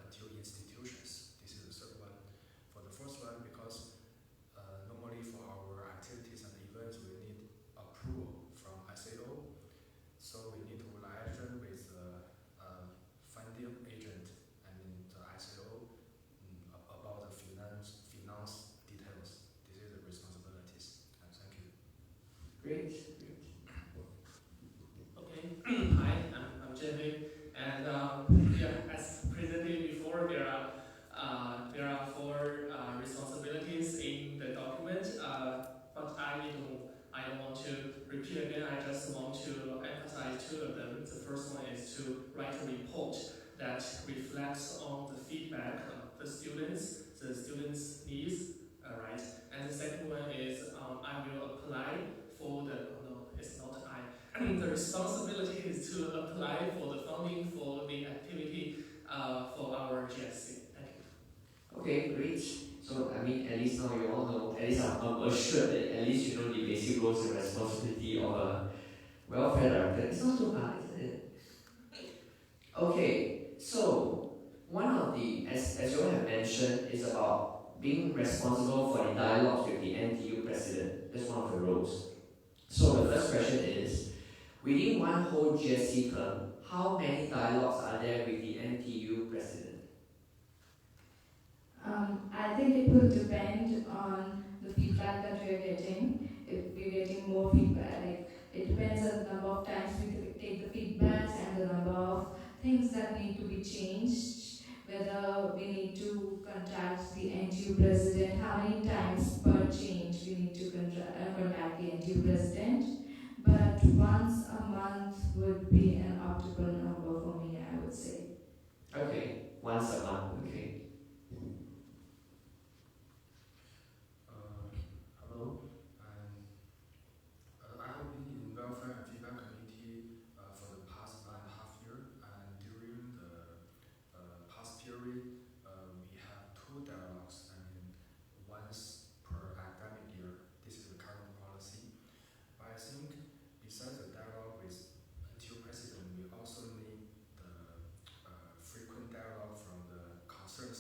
NTU institutions. This is the third one. For the first one, because normally for our activities and events, we need approval from SAO. So we need to liaison with the funding agent and the SAO about the finance details. This is the responsibilities. Thank you. Great. Okay, hi, I'm Jimmy, and yeah, as presented before, there are four responsibilities in the document, but I don't want to repeat again. I just want to emphasize two of them. The first one is to write a report that reflects on the feedback of the students' needs, right? And the second one is I will apply for the it's not I. The responsibility is to apply for the funding for the activity for our GSC. Thank you. Okay, great. So, I mean, at least now you all know, at least I'm assured that at least you know the basic roles and responsibility of a welfare director. It's not too hard, isn't it? Okay, so one of the, as you all have mentioned, is about being responsible for the dialogues with the NTU president. That's one of the roles. So the first question is, within one whole GSC term, how many dialogues are there with the NTU president? I think it will depend on the feedback that we're getting. If we're getting more feedback, like it depends on the number of times we take the feedbacks and the number of things that need to be changed. Whether we need to contact the NTU president, how many times per change we need to contact the NTU president. But once a month would be an optimal number for me, I would say. Okay, once a month, okay. Hello, I have been in welfare and feedback committee for the past 1.5 years, and during the past period, we have 2 dialogues. I mean, once per academic year. This is the current policy. But I think besides the dialogue with NTU president, we also need the frequent dialogue from the concerned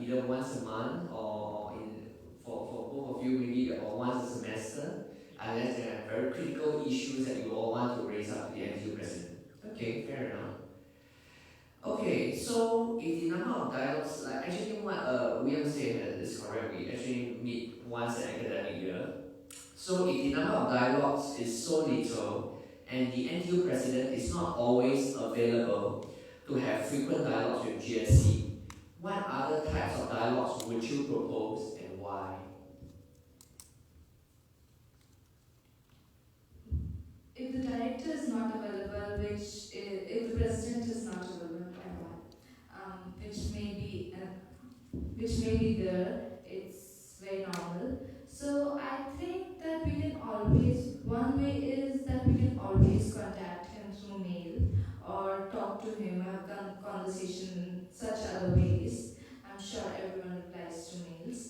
either once a month or for both of you maybe or once a semester, unless there are very critical issues that you all want to raise up to the NTU president. Okay, fair enough. Okay, so if the number of dialogues, like actually what William said is correct, we actually meet once an academic year. So if the number of dialogues is so little and the NTU president is not always available to have frequent dialogues with GSC, what other types of dialogues would you propose and why? If the director is not available, if the president is not available, which may be there, it's very normal. So I think that we can always, one way is that we can always contact him through mail or talk to him, have conversation such other ways. I'm sure everyone replies to mails.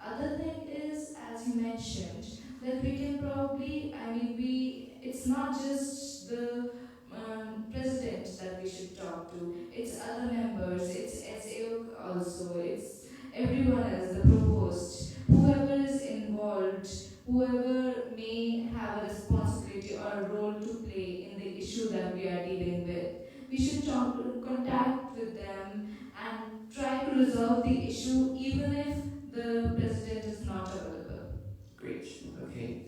Other thing is, as you mentioned, that we can probably, it's not just the president that we should talk to, it's other members, it's SAO also, it's everyone else, the provost, whoever is involved, whoever may have a responsibility or a role to play in the issue that we are dealing with. We should contact with them and try to resolve the issue even if the president is not available. Great, okay.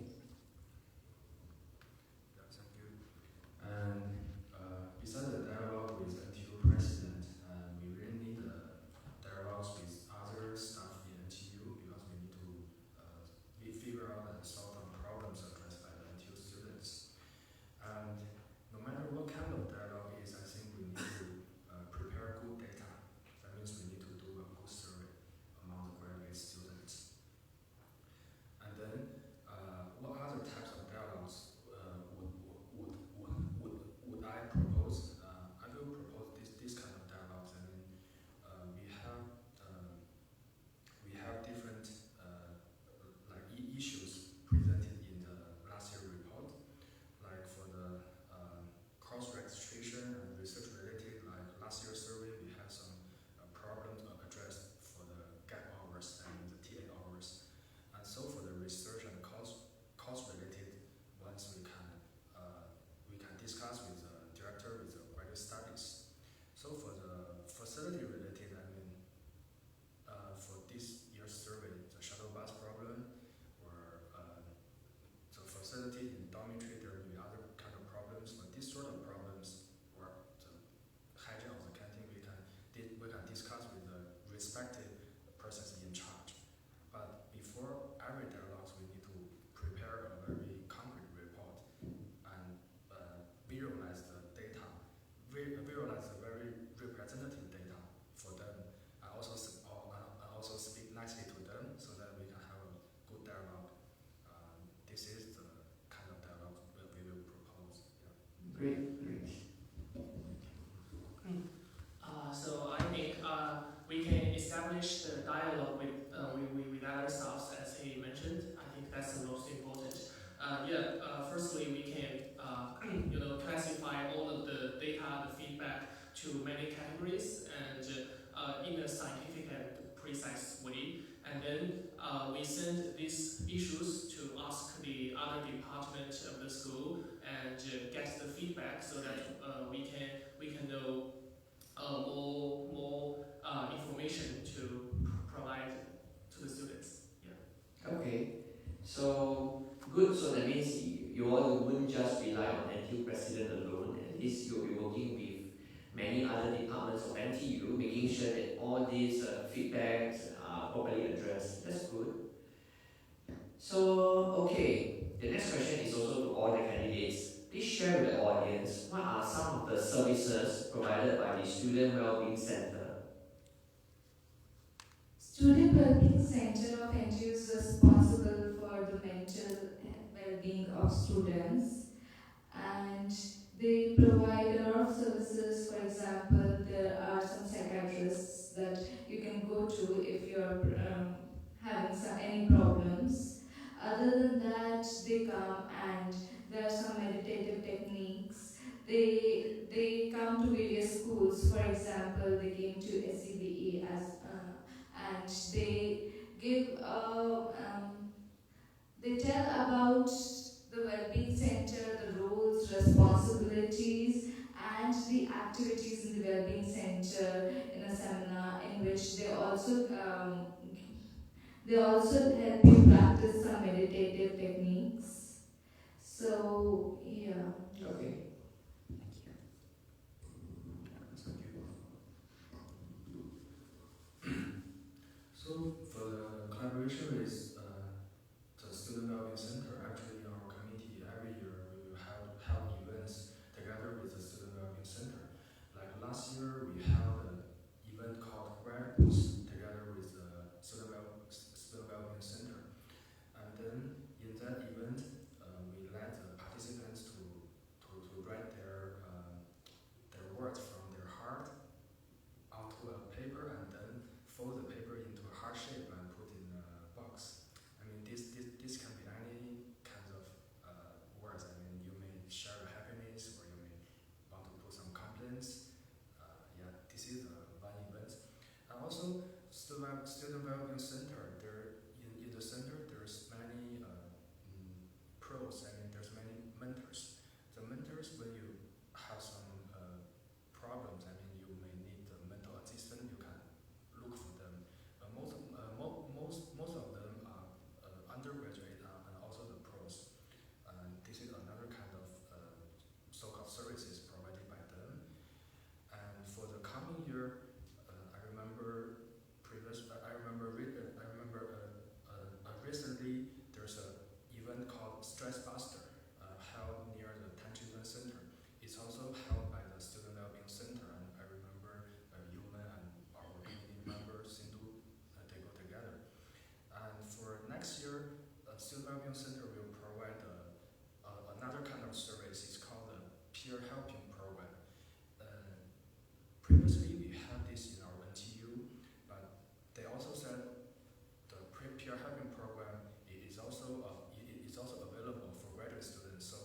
Yeah, thank you. And besides the dialogue with NTU president, we really need dialogues with other staff in NTU because we need to figure out and solve the problems addressed by the NTU students. And no matter what kind of dialogue is, I think we need to prepare good data. That means we need to do a good survey among the graduate students. And then, what other types of dialogues would I propose? I will propose this kind of dialogues. I mean, we have different issues presented in the last year report, like for the cross registration and research related. Like last year's survey, we had some problems addressed for the gap hours and the TA hours. And so for the research and cost related ones, we can discuss with the director with the graduate studies. So for the facility related, I mean, for this year's survey, the shuttle bus problem or the facility in dormitory, there will be other kind of problems. But this sort of problems or the hygiene of the canteen, we can discuss with the respective persons in charge. But before every dialogue, we need to prepare a very concrete report and visualize the data, visualize the very representative data for them. I also speak nicely to them so that we can have a good dialogue. This is the kind of dialogue that we will propose. Yeah. Great. So I think we can establish the dialogue with other staffs, as he mentioned. I think that's the most important. Firstly, we can classify all of the data, the feedback to many categories and in a scientific and precise way. And then we send these issues to ask the other department of the school and get the feedback so that we can know more information to provide to the students. Yeah. Okay, so good. So that means you all wouldn't just rely on NTU president alone. At least you'll be working with many other departments of NTU, making sure that all these feedbacks are properly addressed. That's good. So, okay, the next question is also to all the candidates. Please share with the audience what are some of the services provided by the Student Wellbeing Center. Student Wellbeing Center of NTU is responsible for the mental well-being of students, and they provide a lot of services. For example, there are some psychiatrists that you can go to if you're having any problems. Other than that, they come and there are some meditative techniques. They come to various schools. For example, they came to SCBE and they give they tell about the well-being center, the roles, responsibilities, and the activities in the well-being center in a seminar in which they also help you practice some meditative techniques. So yeah. Okay. Thank you. So for the collaboration with the Student Wellbeing Center, actually in our community every year we will have events together with the Student Wellbeing Center. Like last year we held an event called Red Boost together with the Student Wellbeing Center. And then in that event we let the participants to write their words from their heart onto a paper and then fold the paper into a heart shape and put in a box. I mean, this can be any kind of words. I mean, you may share your happiness or you may want to put some complaints. Yeah, this is one event. And also, Student Wellbeing Center, in the center, there's many pros. I mean, there's many mentors. The mentors, when you have some problems, I mean, you may need a mental assistant, you can look for them. Most of them are undergraduate and also the pros. And this is another kind of so-called services provided by them. And for the coming year, I remember recently there's an event called Stress Buster held near the Tanjidun Center. It's also held by the Student Wellbeing Center, and I remember Yuman and our community member Sindhu, they go together. And for next year, Student Wellbeing Center will provide another kind of service. It's called the peer helping program. Previously, we had this in our NTU, but they also said the peer helping program is also available for graduate students. So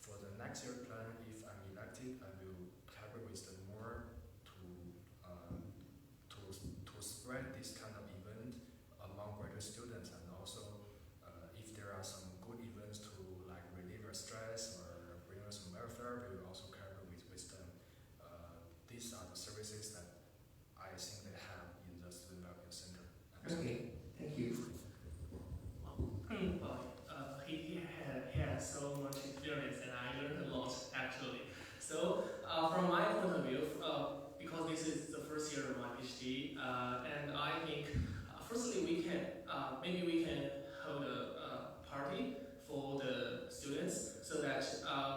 for the next year plan, if I'm elected, I will collaborate with them more to spread this kind of event among graduate students, and also if there are some good events to like relieve your stress or bring us some welfare, we will also collaborate with them. These are the services that I think they have in the Student Wellbeing Center. Okay. Thank you. He had so much experience, and I learned a lot actually. So from my point of view, because this is the first year of my PhD, and I think firstly maybe we can hold a party for the students so that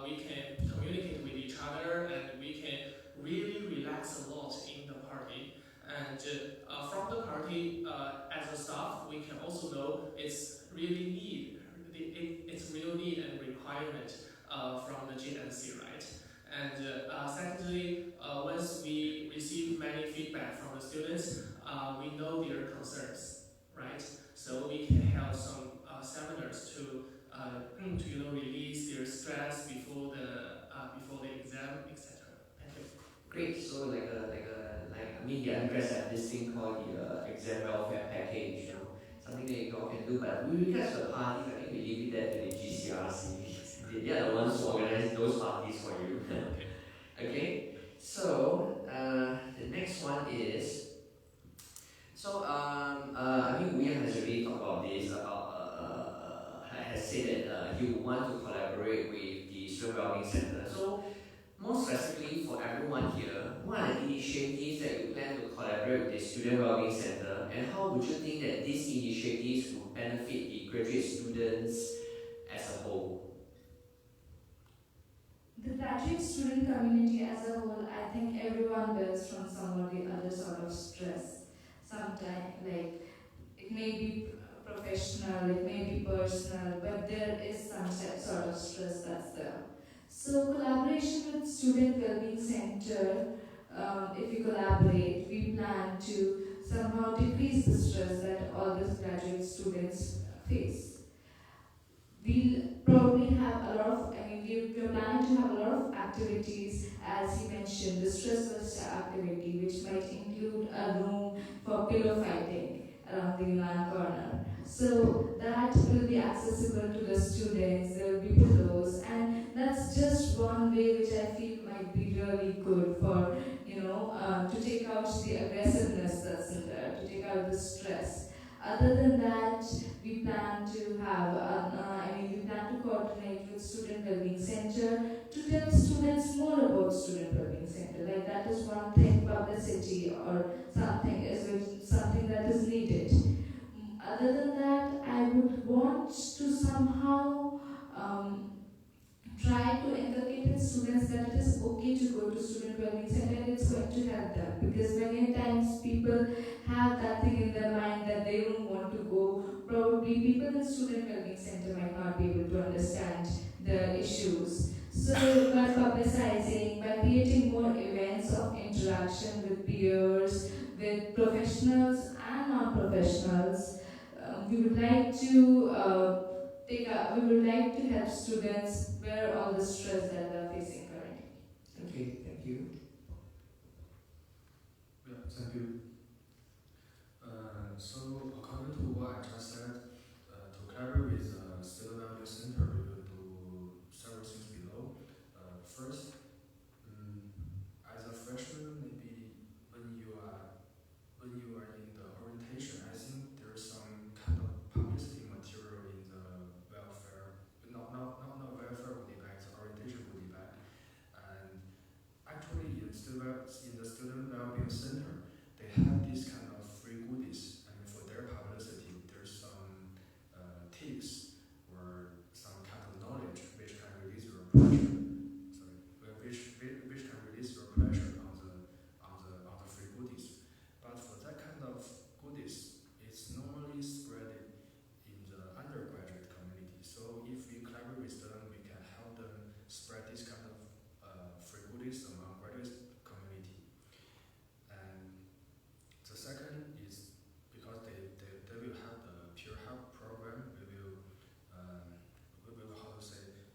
we can communicate with each other and we can really relax a lot in the party. And from the party, as a staff, we can also know it's real need and requirement from the GCRC, right? And secondly, once we receive many feedback from the students, we know their concerns, right? So we can have some seminars to release their stress before the exam, etc. Thank you. Great. So the undergrads have this thing called the exam welfare package, something that you all can do. But with regards to the parties, I think we leave it there to the GCRC. They are the ones who organize those parties for you. Okay. So the next one is. So William has already talked about this. Has said that he would want to collaborate with the Student Wellbeing Center. So more specifically for everyone here, what are the initiatives that you plan to collaborate with the Student Wellbeing Center, and how would you think that these initiatives will benefit the graduate students as a whole? The graduate student community as a whole, I think everyone bears from some or the other sort of stress. Sometimes, like, it may be professional, it may be personal, but there is some sort of stress that's there. So collaboration with Student Wellbeing Center, if we collaborate, we plan to somehow decrease the stress that all these graduate students face. We'll probably have a lot of, we're planning to have a lot of activities, as he mentioned, the stress buster activity, which might include a room for pillow fighting. around the Yunan corner. So that will be accessible to the students, there will be pillows, and that's just one way which I feel might be really good for, to take out the aggressiveness that's in there, to take out the stress. Other than that, we plan to coordinate with Student Wellbeing Center to tell students more about Student Wellbeing Center. Like that is one thing, publicity or something that is needed. Other than that, I would want to somehow try to inculcate in students that it is okay to go to student wellbeing center and it's going to help them, because many times people have that thing in their mind that they don't want to go. Probably people in student wellbeing center might not be able to understand the issues. So by publicizing, by creating more events of interaction with peers, with professionals and non-professionals, we would like to help students bear all the stress that they're facing currently. Okay, thank you. Yeah, thank you. So according to what I just said, to collaborate with Student Wellbeing Center, we will do several things below. First, as a freshman, maybe when you are in the orientation, I think there's some kind of publicity material in the welfare, not welfare goodie bag, the orientation goodie bag. And actually, in the Student Wellbeing Center, they have this kind of free goodies. I mean, for their publicity, there's some tips or some kind of knowledge which can release your pressure. Sorry, which can release your pressure on the free goodies. But for that kind of goodies, it's normally spread in the undergraduate community. So if we collaborate with them, we can help them spread this kind of free goodies among graduate community. And the second is because they will have the peer help program. We will how to say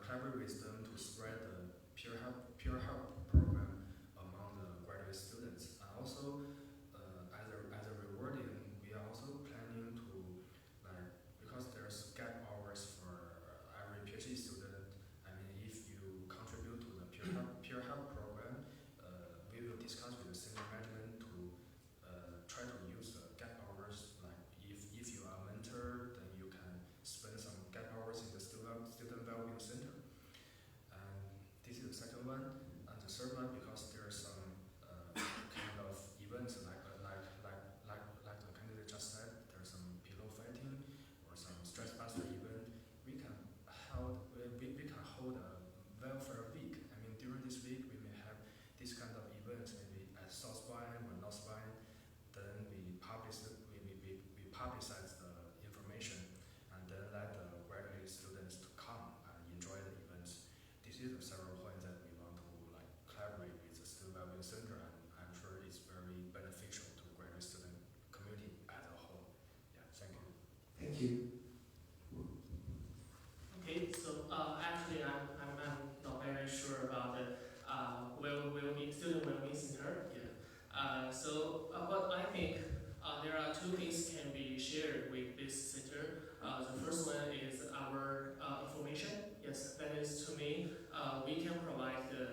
collaborate with them to spread the peer help program among the graduate students. And also as a rewarding, we are also planning to, like, because there's gap hours for every PhD student. I mean, if you contribute to the peer help program, we will discuss with the senior management to try to use the gap hours. Like if you are a mentor, then you can spend some gap hours in the student wellbeing center. And this is the second one. And the third one, because there are some kind of events like the candidate just said, there's some pillow fighting or some stress buster event. We can hold a welfare week. I mean, during this week we may have this kind of events, maybe at South Spine or North Spine. Then we publicize the information and then let the graduate students to come and enjoy the events. This is the several points that we want to like collaborate with the Student Wellbeing Center, and I'm sure it's very beneficial to graduate student community as a whole. Yeah, thank you. Thank you. Okay, so actually I'm not very sure about the well-being student wellbeing center. Yeah. But I think there are two things can be shared with this center. The first one is our information. Yes, that is to me. We can provide the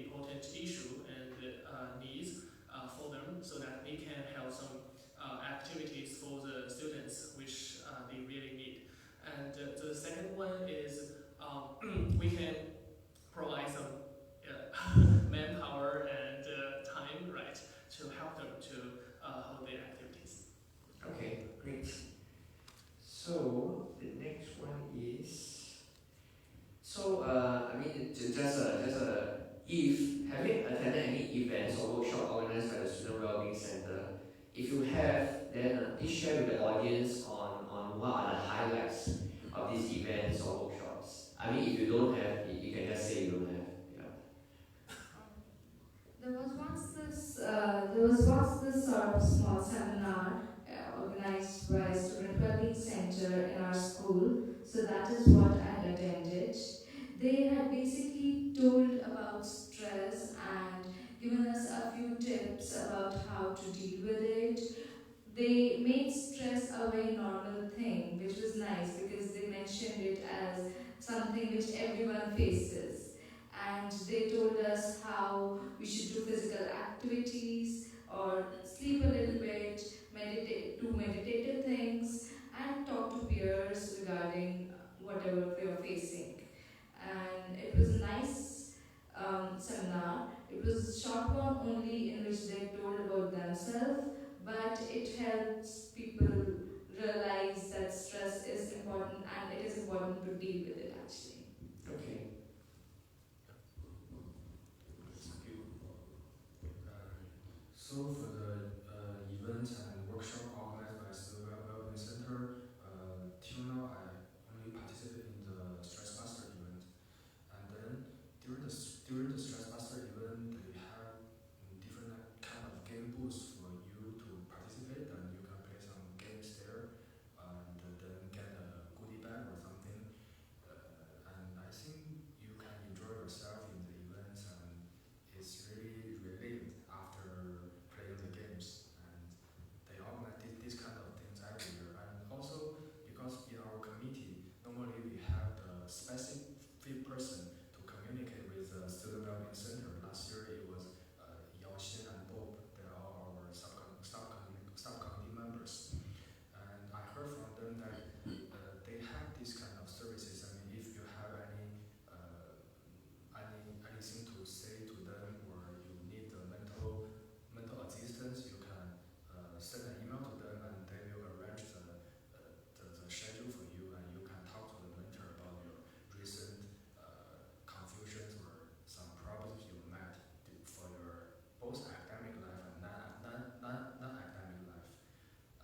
important issue and needs for them, so that we can have some activities for the students which they really need. And the second one is we can provide some manpower and time, right, to help them to hold their activities. Okay, great. So the next one is, if having attended any events or workshop organized by the Student Wellbeing Center, if you have, then please share with the audience on what are the highlights of these events or workshops. I mean, if you don't have, you can just say you don't have. There was once this sort of small seminar organized by Student Wellbeing Center in our school. So that is what I had attended. They had basically told about stress and given us a few tips about how to deal with it. made stress a very normal thing, which was nice because they mentioned it as something which everyone faces. And they told us how we should do physical activities or sleep a little bit, meditate, do meditative things, and talk to peers regarding whatever we are facing. And it was a nice seminar. It was a short one only in which they told about themselves, but it helps people realize that stress is important and it is important to deal with it actually. Okay. Thank you. So for the events and workshop organized by the Wellbeing Center, till now I only participate in the Stress Buster event, and then during the Stress Buster event, they have different kind of game booths for you to participate, and you can play some games there, and then get a goodie bag or something. And I think you can enjoy yourself in the events, and it's really relieved after playing the games. And they organize this kind of things every year. And also because in our committee, normally we have the specific person to communicate with the student wellbeing center. Last year it was Yao Xin and Bob. They are our subcommittee members. And I heard from them that they have this kind of services. I mean, if you have anything to say to them, or you need the mental assistance, you can send an email to them, and they will arrange the schedule for you, and you can talk to the mentor about your recent confusions or some problems you met for your both academic life and non-academic life.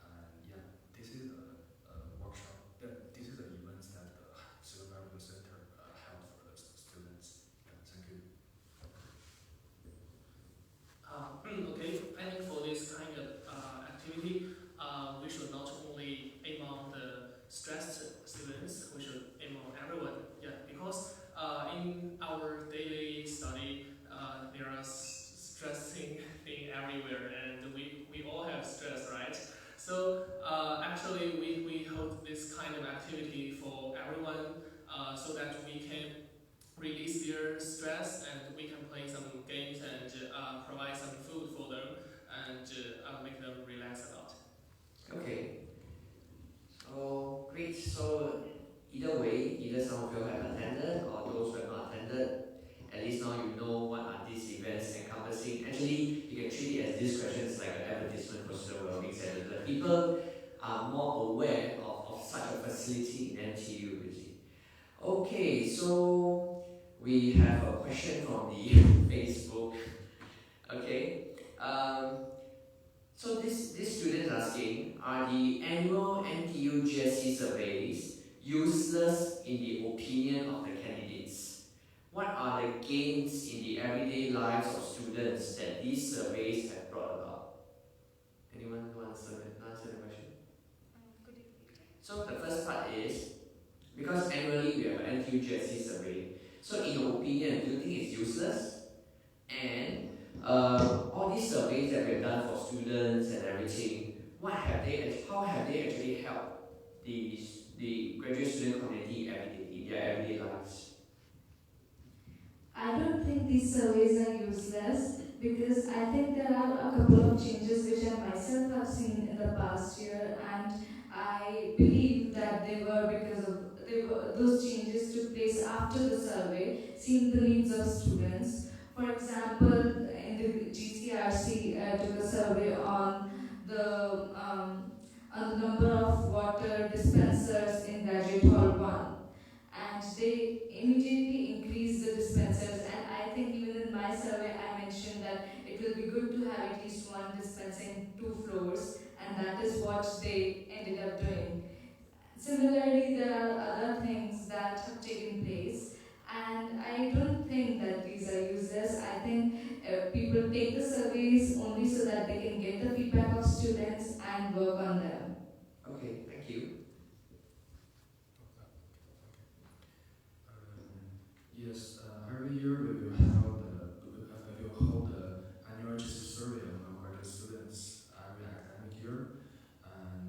And yeah, this is a workshop. This is the events that the Student Wellbeing Center held for the students. Yeah, thank you. Okay, I think for this kind of activity, we should not only aim on the stressed students, we should aim on everyone. Yeah, because in our daily study, there are stressing thing everywhere, and we all have stress, right? So actually, we hold this kind of activity for everyone, so that we can release their stress, and we can play some games and provide some food for them, and make them relax a lot. Okay. So great. So either way, either some of you have attended or those who have not attended, at least now you know what are these events encompassing. Actually, you can treat it as these questions like an advertisement for Student Wellbeing Center. The people are more aware of such a facility in NTU, you see. Okay, so we have a question from the Facebook. Okay. So this student is asking, are the annual NTUGSC surveys useless in the opinion of the candidates? What are the gains in the everyday lives of students that these surveys have brought about? Anyone who answer the question? Could you repeat? So the first part is, because annually we have an NTUGSC survey, so in your opinion, do you think it's useless? And all these surveys that we have done for students and everything, how have they actually helped the graduate student community in their everyday lives? I don't think these surveys are useless because I think there are a couple of changes which I myself have seen in the past year, and I believe that those changes took place after the survey, seeing the needs of students. For example, in the GCRC took a survey on the number of water dispensers in Graduate Hall 1, and they immediately increased the dispensers. And I think even in my survey I mentioned that it will be good to have at least one dispensing 2 floors, and that is what they ended up doing. Similarly, there are other things that have taken place, and I don't think that these are useless. I think people take the surveys only so that they can get the feedback of students and work on them. Okay, thank you. Yes, every year we will hold the annual GC survey among graduate students every academic year, and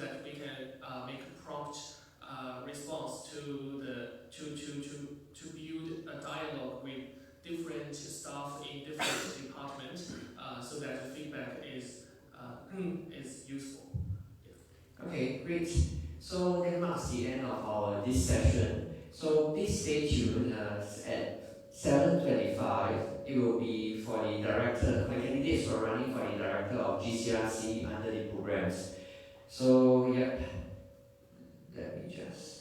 that we can make a prompt response to build a dialogue with different staff in different departments, so that the feedback is useful. Okay, great. So that marks the end of our this session. So please stay tuned at 7:25. It will be for the director, the candidates who are running for the director of GCRC under the programs. So yeah, let me just.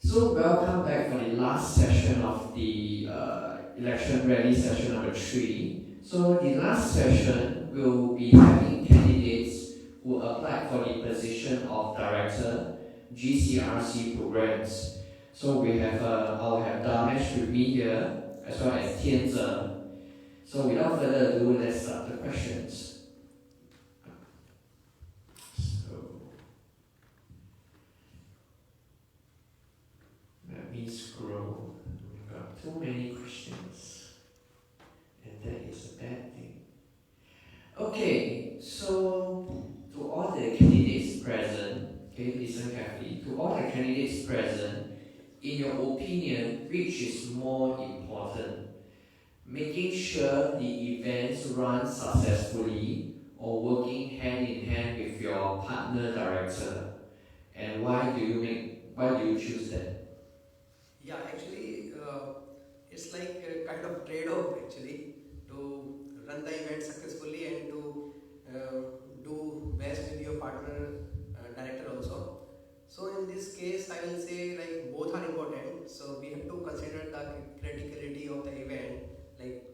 So welcome back for the last session of the election rally session number 3. So the last session will be having candidates who applied for the position of director GCRC programs. So we have I'll have Damesh with me here as well as Tianze. So without further ado, let's start the questions. So let me scroll. We've got too many questions, and that is a bad thing. Okay, so to all the candidates present, okay, listen carefully. To all the candidates present, in your opinion, which is more important? Making sure the events run successfully or working hand in hand with your partner director? And why do you choose that? Yeah, actually, it's like a kind of trade-off actually to run the event successfully and to do best with your partner director also. So in this case, I will say like both are important. So we have to consider the criticality of the event, like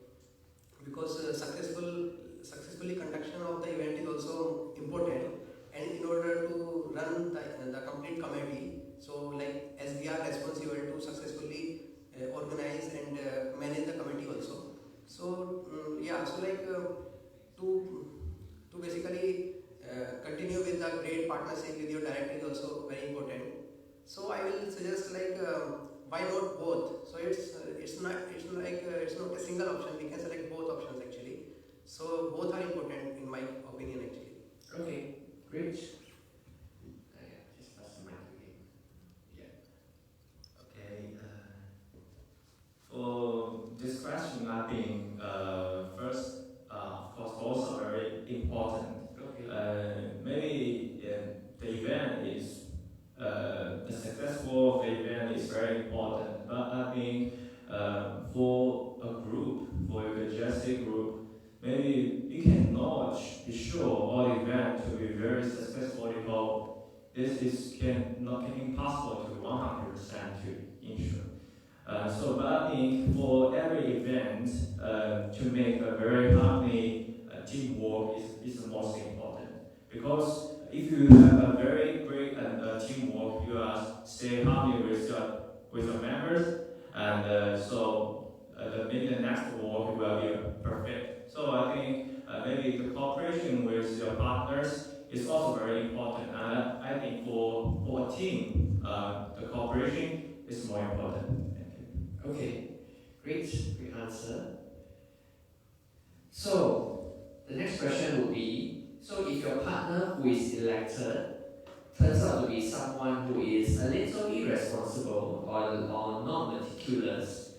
because successfully conduction of the event is also important, and in order to run the complete committee, so like as we are responsible to successfully organize and manage the committee also. So yeah, so like to basically continue with the great partnership with your director is also very important. So I will suggest like why not both? So it's not a single option. We can select both options actually. So both are important in my opinion actually. Okay, great. Yeah, just pass the mic again. Yeah. Okay. For this question, I think first, of course, both are very important. Okay. Maybe the event is the successful of the event is very important, but I think for a group, for the GCRC group, maybe we cannot be sure all event to be very successful because this is not impossible to 100% to ensure. But I think for every event, to make a very harmony teamwork is the most important. Because if you have a very great teamwork, you are stay harmony with your members, and maybe the next work will be perfect. So I think maybe the cooperation with your partners is also very important. And I think for a team, the cooperation is more important. Okay, great answer. So the next question will be, so if your partner who is elected turns out to be someone who is a little irresponsible or not meticulous,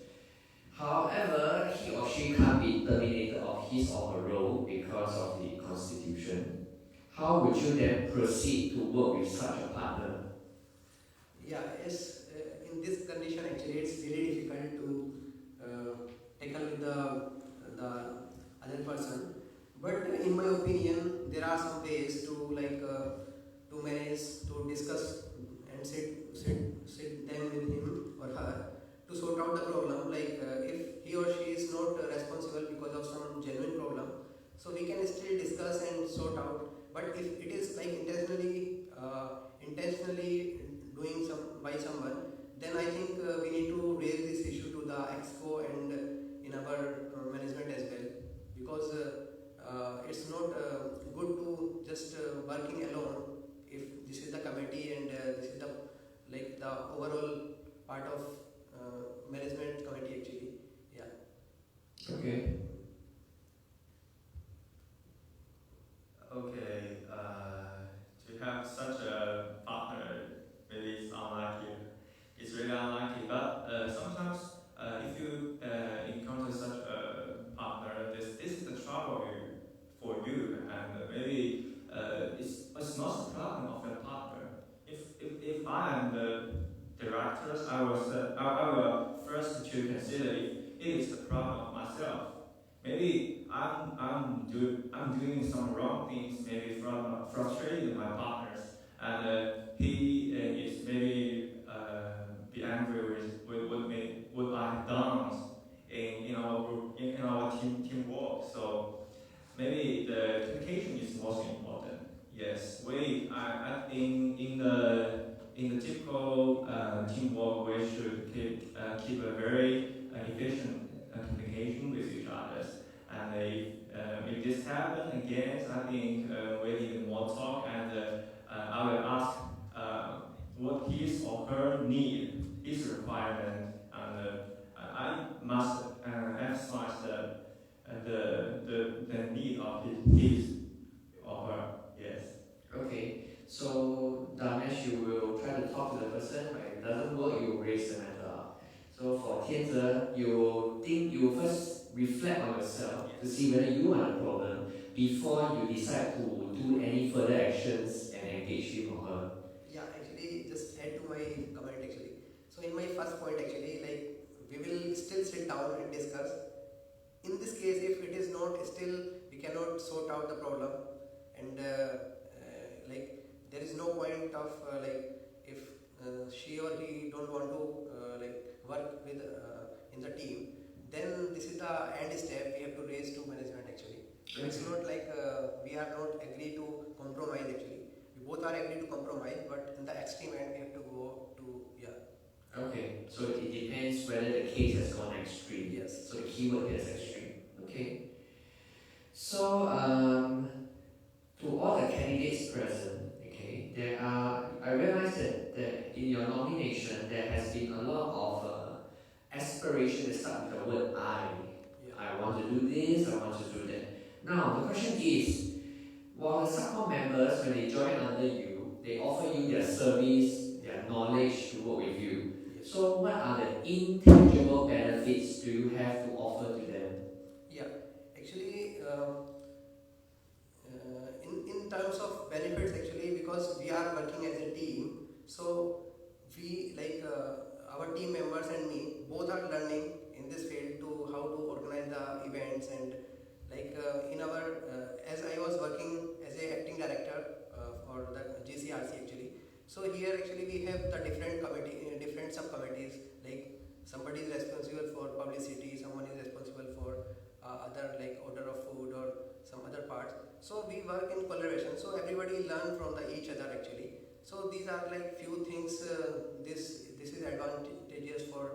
however, he or she can't be terminated of his or her role because of the constitution, how would you then proceed to work with such a partner? Yeah, yes. In this condition, actually, it's really difficult to tackle with the other person. But in my opinion, there are some ways to to manage, to discuss and sit them with him or her to sort out the problem. Like if he or she is not responsible because of some genuine problem, so we can still discuss and sort out. But if it is like intentionally doing some by someone, then I think we need to raise this issue to the exco and in our management as well, because it's not good to just working alone if this is the committee and this is the overall part of management committee actually. Yeah. Okay. Okay, to have such a partner, maybe it's unlikely. It's really unlikely, but sometimes if you encounter such a partner, this is the trouble for you, and maybe it's not the problem of the partner. If I am the directors, I will first to consider if it is the problem of myself. Maybe I'm doing some wrong things, maybe frustrating my partners, and he is maybe be Yes, I think in the typical teamwork, we should keep a very efficient communication with each other. And if this happens again, I think we need more talk, and I will ask what his or her need, his requirement, and I must emphasize the need of his or her. Yes. Okay, so Damesh, you will try to talk to the person, but if it doesn't work, you will raise the matter up. So for Tianze, you first reflect on yourself to see whether you are the problem before you decide to do any further actions and engage him or her. Yeah, actually, just add to my comment actually. So in my first point actually, like we will still sit down and discuss. In this case, if it is not still, we cannot sort out the problem, and like there is no point of like if she or he don't want to like work with in the team, then this is the end step we have to raise to management actually. So it's not like we are not agree to compromise actually. We both are agree to compromise, but in the extreme end we have to go to Okay, so it depends whether the case has gone extreme. Yes. So the keyword here is extreme. Okay. So to all the candidates present, okay, I realize that in your nomination there has been a lot of aspiration that start with the word I. I want to do this, I want to do that. Now the question is, while the subcom members, when they join under you, they offer you their service, their knowledge to work with you. So what are the intangible benefits do you have to offer to them? Yeah, actually, in terms of benefits, actually, because we are working as a team, so we like our team members and me both are learning in this field to how to organize the events, and like in our as I was working as a acting director for the GCRC actually. So here actually we have the different different subcommittees, like somebody is responsible for publicity, someone is responsible for other like order of food or some other parts. So we work in collaboration. So everybody learn from each other actually. So these are like few things. This is advantageous for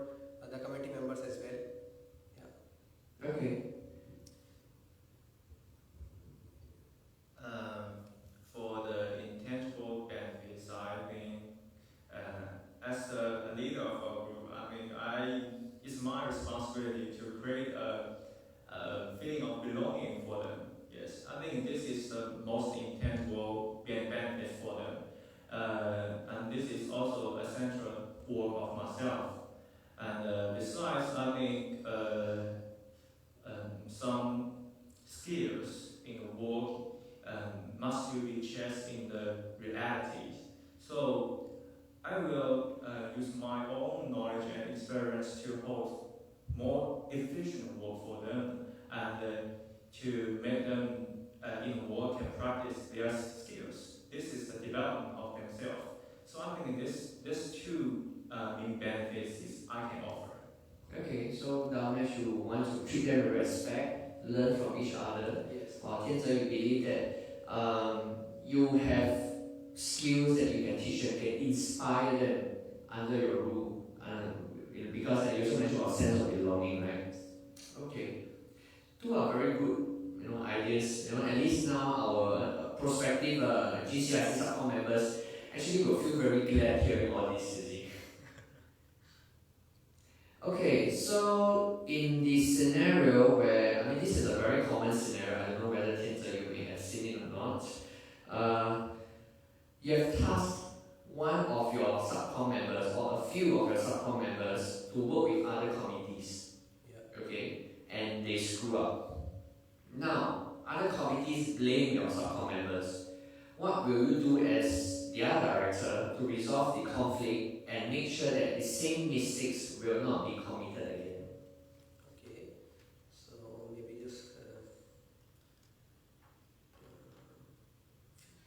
the committee members as well. Yeah. Okay. For the intangible benefits, I think as a leader of a group, it's my responsibility to create a feeling of belonging for them. Yes, I think this is the most intangible benefit for them, and this is also a central work of myself. And besides, I think some skills in the work must be checked in the realities. So I will use my own knowledge and experience to hold more efficient work for them, and to make them in work and practice their skills. This is the development of themselves. So I think this two main benefits is I can offer. Okay, so Damesh, you want to treat them with respect, learn from each other. Yes. While Tianze, you believe that you have skills that you can teach them, can inspire them under your rule, because you also mentioned about sense of belonging, right? Okay, two are very good, ideas. At least now our prospective GCRC subcom members actually will feel very glad hearing all this. Okay, so in the scenario where, this is a very common scenario, I don't know whether Tianze you may have seen it or not. You have tasked one of your subcom members or a few of your subcom members to work with other committees. Yeah. Okay, and they screw up. Now, other committees blame your subcom members. What will you do as their director to resolve the conflict and make sure that the same mistakes will not be committed again? Okay. So maybe just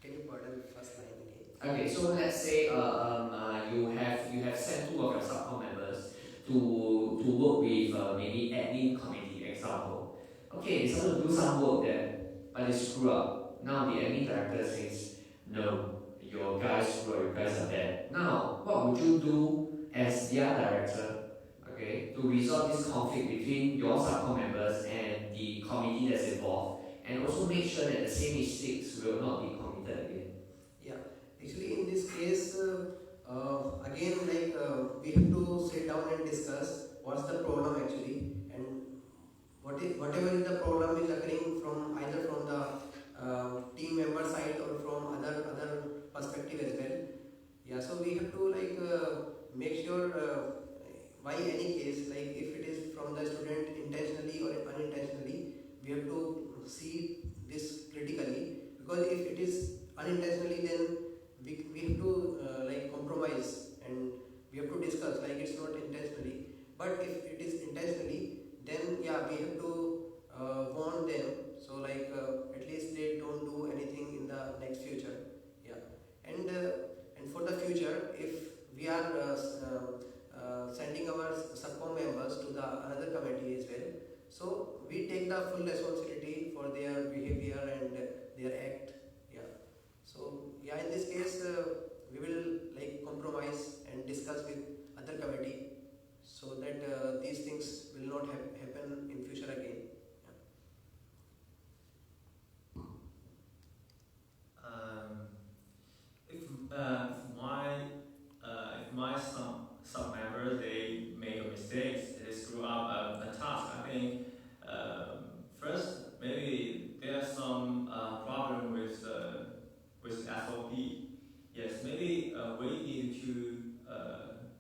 can you pardon the first line again? Okay, so let's say you have sent two of your subcom members to work with maybe admin committee example. Okay, they started to do some work there, but they screw up. Now the admin director says, no, your guys were you guys are bad. Now, what would you do as their director, okay, to resolve this conflict between your subcom members and the committee that's involved, and also make sure that the same mistakes will not be committed again? Yeah, actually, in this case, again, we have to sit down and discuss what's the problem actually, and whatever is the problem is occurring from either from the team member side or from other perspective as well. Yeah, so we have to make sure why any case, like if it is from the student intentionally or unintentionally, we have to see this critically, because if it is unintentionally, then we have to compromise, and we have to discuss like it's not intentionally. But if it is intentionally, then yeah, we have to warn them, so at least they don't do anything in the next future. Yeah, and for the future, if we are sending our subcom members to the another committee as well, so we take the full responsibility for their behavior and their act. Yeah, so yeah, in this case, we will compromise and discuss with other committee, so that these things will not happen in future again. Um, if my some members they make a mistake, they screw up a task, I think first maybe there's some problem with SOP. Yes, maybe we need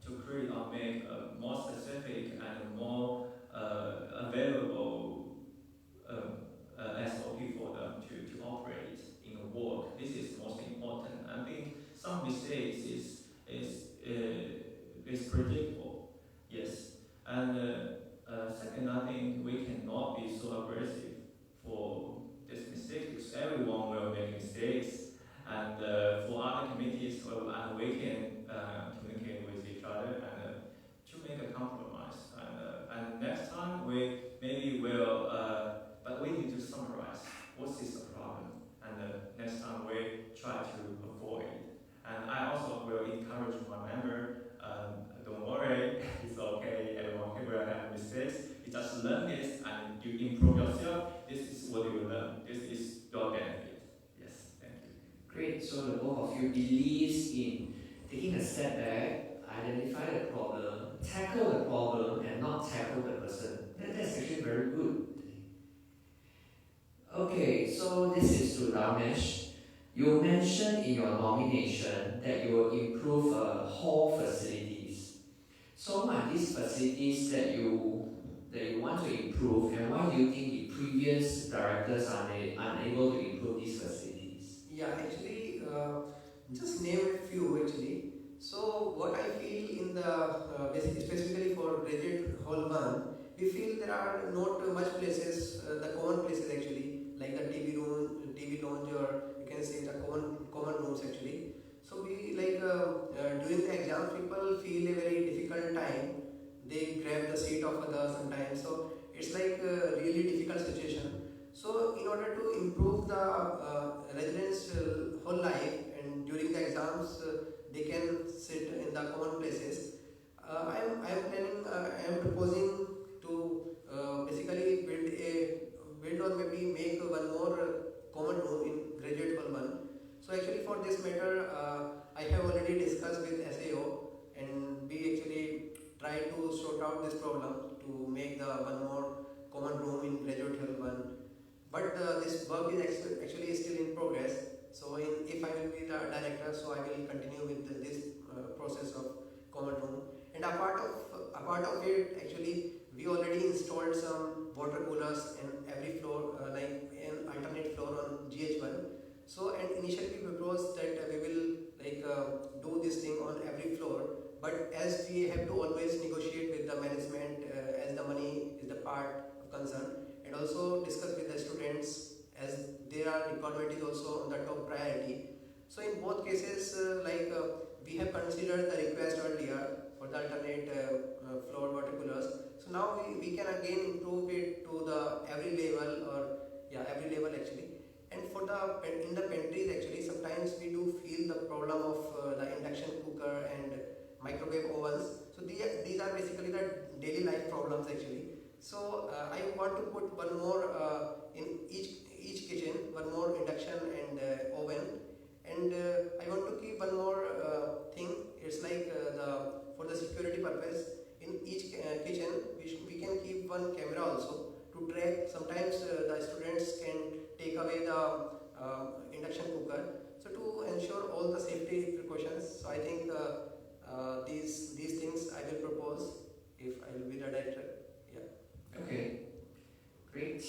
to create or make a more specific and more available SOP for them to operate in the work. This is most important. I think some mistakes is predictable. Yes, and second, I think we cannot be so aggressive for this mistake because everyone will make mistakes. And for other committees, and we can communicate with each other and to make a compromise. And next time we maybe will, but we need to summarize what is the problem. And next time we try to avoid. And I also will encourage my member. Don't worry, it's okay. Everyone will have mistakes. You just learn this and you improve yourself. This is what you will learn. This is your benefit. Yes, thank you. Great. So the both of you believes in taking a step back, identify the problem, tackle the problem, and not tackle the person. That's actually very good. Okay, so this is to Ramesh. You mentioned in your nomination that you will improve hall facilities. So what are these facilities that you want to improve, and why do you think the previous directors are unable to improve these facilities? Yeah, actually, just name a few actually. So what I feel in the specifically for graduate hall 1, we feel there are not much places, the common places actually, like the TV room, TV lounge, or you can say the common rooms actually. So we during the exam, people feel a very difficult time. They grab the seat of others sometimes. So it's like a really difficult situation. So in order to improve the residents' whole life, and during the exams, they can sit in the common places. I am planning. I am proposing to basically build or maybe make one more common room in graduate hall 1. So actually for this matter, I have already discussed with SAO, and we actually try to sort out this problem to make the one more common room in graduate hall 1. But this work is actually still in progress. So if I will be the director, so I will continue with this process of common room. And apart of it, actually we already installed some water coolers in every floor, like an alternate floor on GH1. So and initially we proposed that we will do this thing on every floor. But as we have to always negotiate with the management, as the money is the part of concern, and also discuss with the students as their requirement is also on the top priority. So in both cases, we have considered the request earlier for the alternate floor water coolers. So now we can again improve it to the every level, or every level actually. And for the in the pantries actually, sometimes we do the problem of the induction cooker and microwave ovens. So these are basically the daily life problems actually. So I want to put one more in each kitchen, one more induction and oven, and I want to keep one more thing. It's like for the security purpose. In each kitchen, we can keep one camera also to track. Sometimes the students can take away the induction cooker. So to ensure all the safety precautions, so I think these things I will propose if I will be the director. Yeah. Okay, great.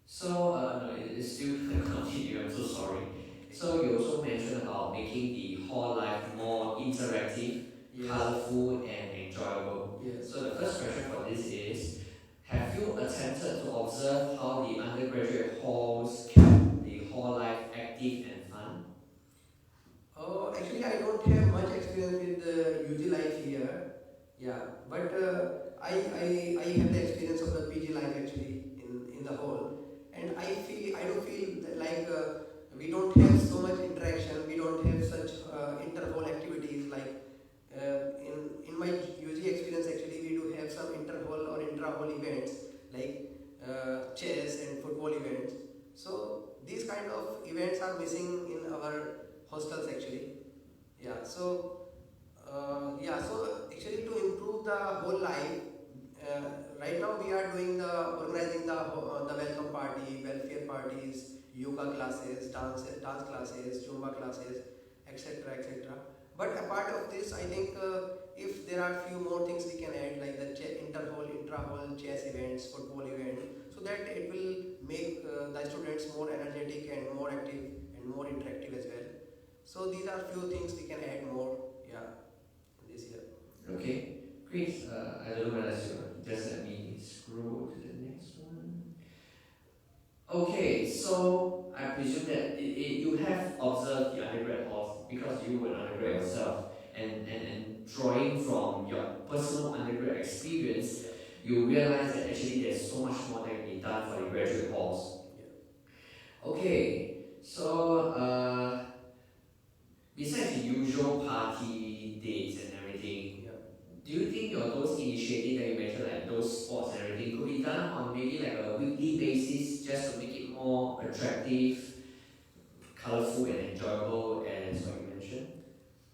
So, no, it's still continue, I'm so sorry. So you also mentioned about making the hall life more interactive, Yes. colorful and enjoyable. Yes. So the first question for this is, have you attempted to observe how the undergraduate halls kept the hall life active and fun? Actually, I don't have much experience with UG life here. Yeah, but I have the experience of the PG life actually in the hall, and I don't feel that like we don't have so much interaction. We don't have such inter-hall activities like in my UG experience. Actually, we do have some inter-hall or intra-hall events like chess and football events. So these kind of events are missing in our hostels actually. Yeah. So so actually to improve the whole life, right now we are doing organizing the welcome party, welfare parties, yoga classes, dance classes, Zumba classes, etc. etc. But apart of this, I think if there are few more things we can add like the inter-hall, intra-hall chess events, football event, so that it will make the students more energetic and more active and more interactive as well. So these are few things we can add more, this year. Okay, great. I don't know whether just let me scroll to the next one. Okay, so I presume that you have observed the undergrad halls because you were an undergrad yourself, and drawing from your personal undergrad experience, you realize that actually there's so much more that can be done for the graduate halls. Okay, so besides the usual party dates and everything, do you think those initiatives that you mentioned, like those sports and everything, could be done on maybe like a weekly basis just to make it more attractive, colorful and enjoyable as what you mentioned?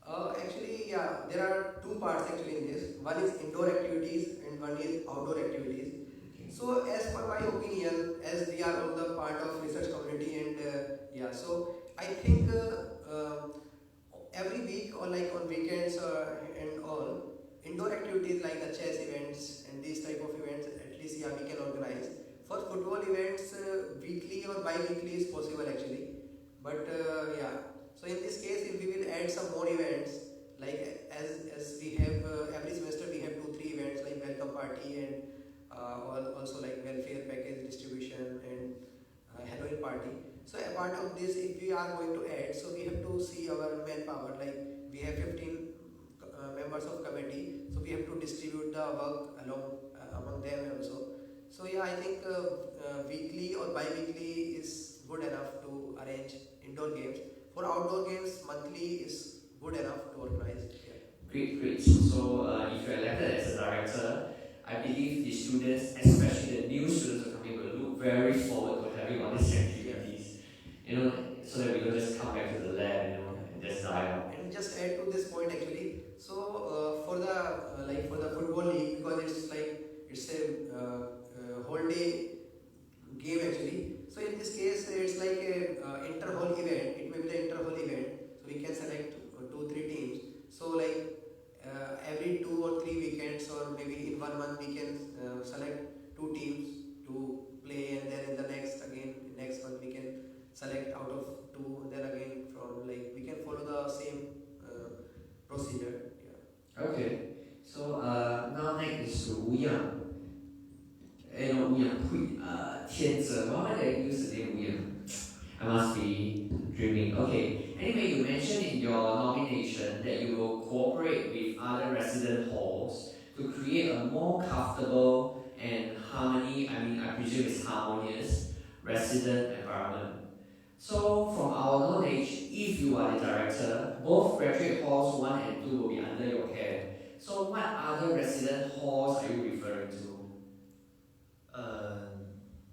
Actually, there are two parts actually in this. One is indoor activities and one is outdoor activities. Okay. So as per my opinion, as we are all the part of research community and so I think every week or like on weekends and all, indoor activities like the chess events and these type of events, at least we can organize. For football events, weekly or bi-weekly is possible actually. But so in this case, if we will add some more events, like as we have every semester we have 2-3 events like welcome party and also like welfare package distribution and Halloween party. So a part of this, if we are going to add, so we have to see our manpower. Like we have 15 members of committee, so we have to distribute the work among them also. So I think weekly or bi-weekly is good enough to arrange indoor games. For outdoor games, monthly is good enough to organize. Great. So if you're elected as a director, I believe the students, especially the new students who are coming, will look very forward to having all these activities. So that we don't just come back to the lab, and just die out. And just add to this point actually. So for the football league, because it's a whole day game actually. So in this case, it's like a inter-hall event. It may be the inter-hall event. So we can select 2-3 teams. So like every 2 or 3 weekends, or maybe in 1 month, we can select 2 teams to play, and then in the next month we can select out of 2, and then again from we can follow the same procedure. Okay. So now next is Wu Yang. Wu Yang Tian Zhe. Why did I use the name Wu Yang? I must be dreaming. Okay. Anyway, you mentioned in your nomination that you will cooperate with other resident halls to create a more comfortable and I presume it's harmonious resident environment. So from our knowledge, if you are the director, both graduate halls 1 and 2 will be under your care. So what other resident halls are you referring to?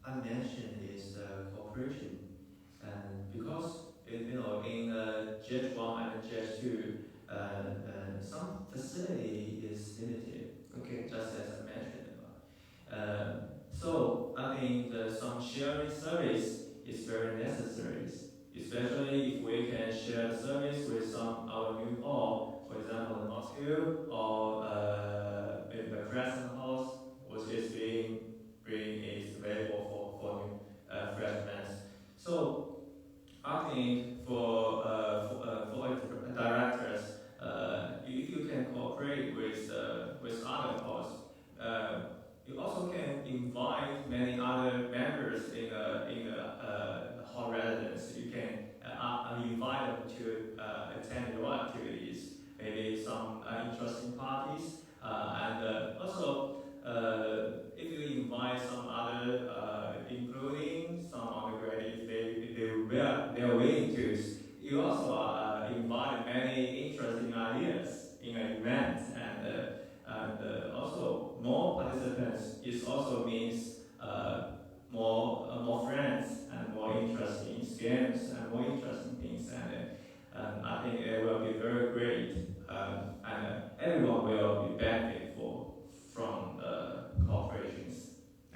I mentioned is the cooperation, and because in GH1 and GH2, some facility is limited. Okay. Just as I mentioned about. So I think some sharing service is very necessary, especially if we can share the service with some our new hall, for example, the Moscow or in the Crescent House, which is being is available for new freshmen. So I think for directors, if you can cooperate with other halls, you also can invite many other members in a hall residence. You can invite them to attend your activities, maybe some interesting parties, and also if you invite some other, including some undergraduates, they are willing to. You also invite many interesting ideas in an event, and also more participants. It also means more friends and more interesting games and more interesting things, and I think it will be very great, and everyone will be benefit from cooperations.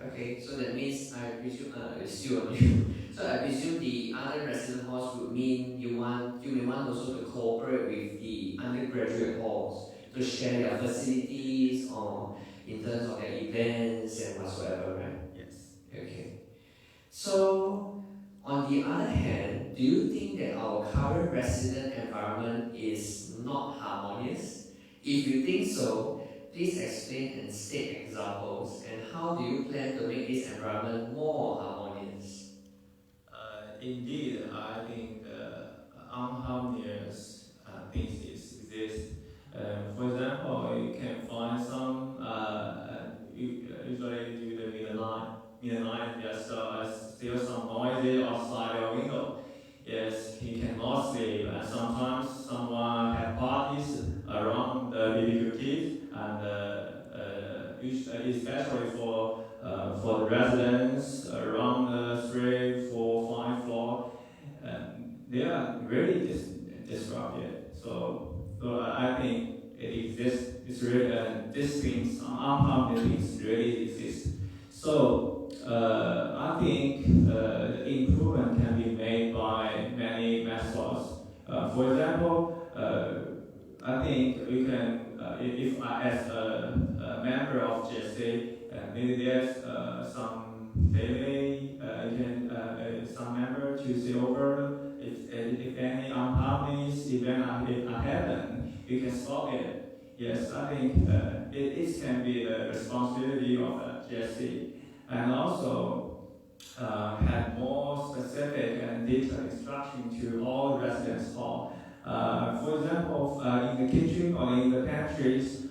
Okay, so that means I presume it's still on you. So I presume the other resident halls would mean you may want also to cooperate with the undergraduate halls to share their facilities or in terms of their events and whatsoever, right? Yes. Okay. So on the other hand, do you think that our current resident environment is not harmonious? If you think so, please explain and state examples, and how do you plan to make this environment more harmonious? Indeed, I think unharmonious things exist. For example, you can find some usually due to midnight, there's still some noisy outside your window. Yes, he cannot sleep, and sometimes someone have parties around the BBQ pit, and especially for the residents around the 3, 4, 5 floor, they are really disrupted. So I think it exists. It's really these things, unharmed things, really exist. So I think the improvement can be made by many methods. For example, I think we can, if I as a member of GSA, maybe there's some daily, some member to see over if any unharmonious event happen, you can stop it. Yes, I think it can be the responsibility of GSC, and also have more specific and detailed instruction to all residents hall. For example, in the kitchen or in the pantries,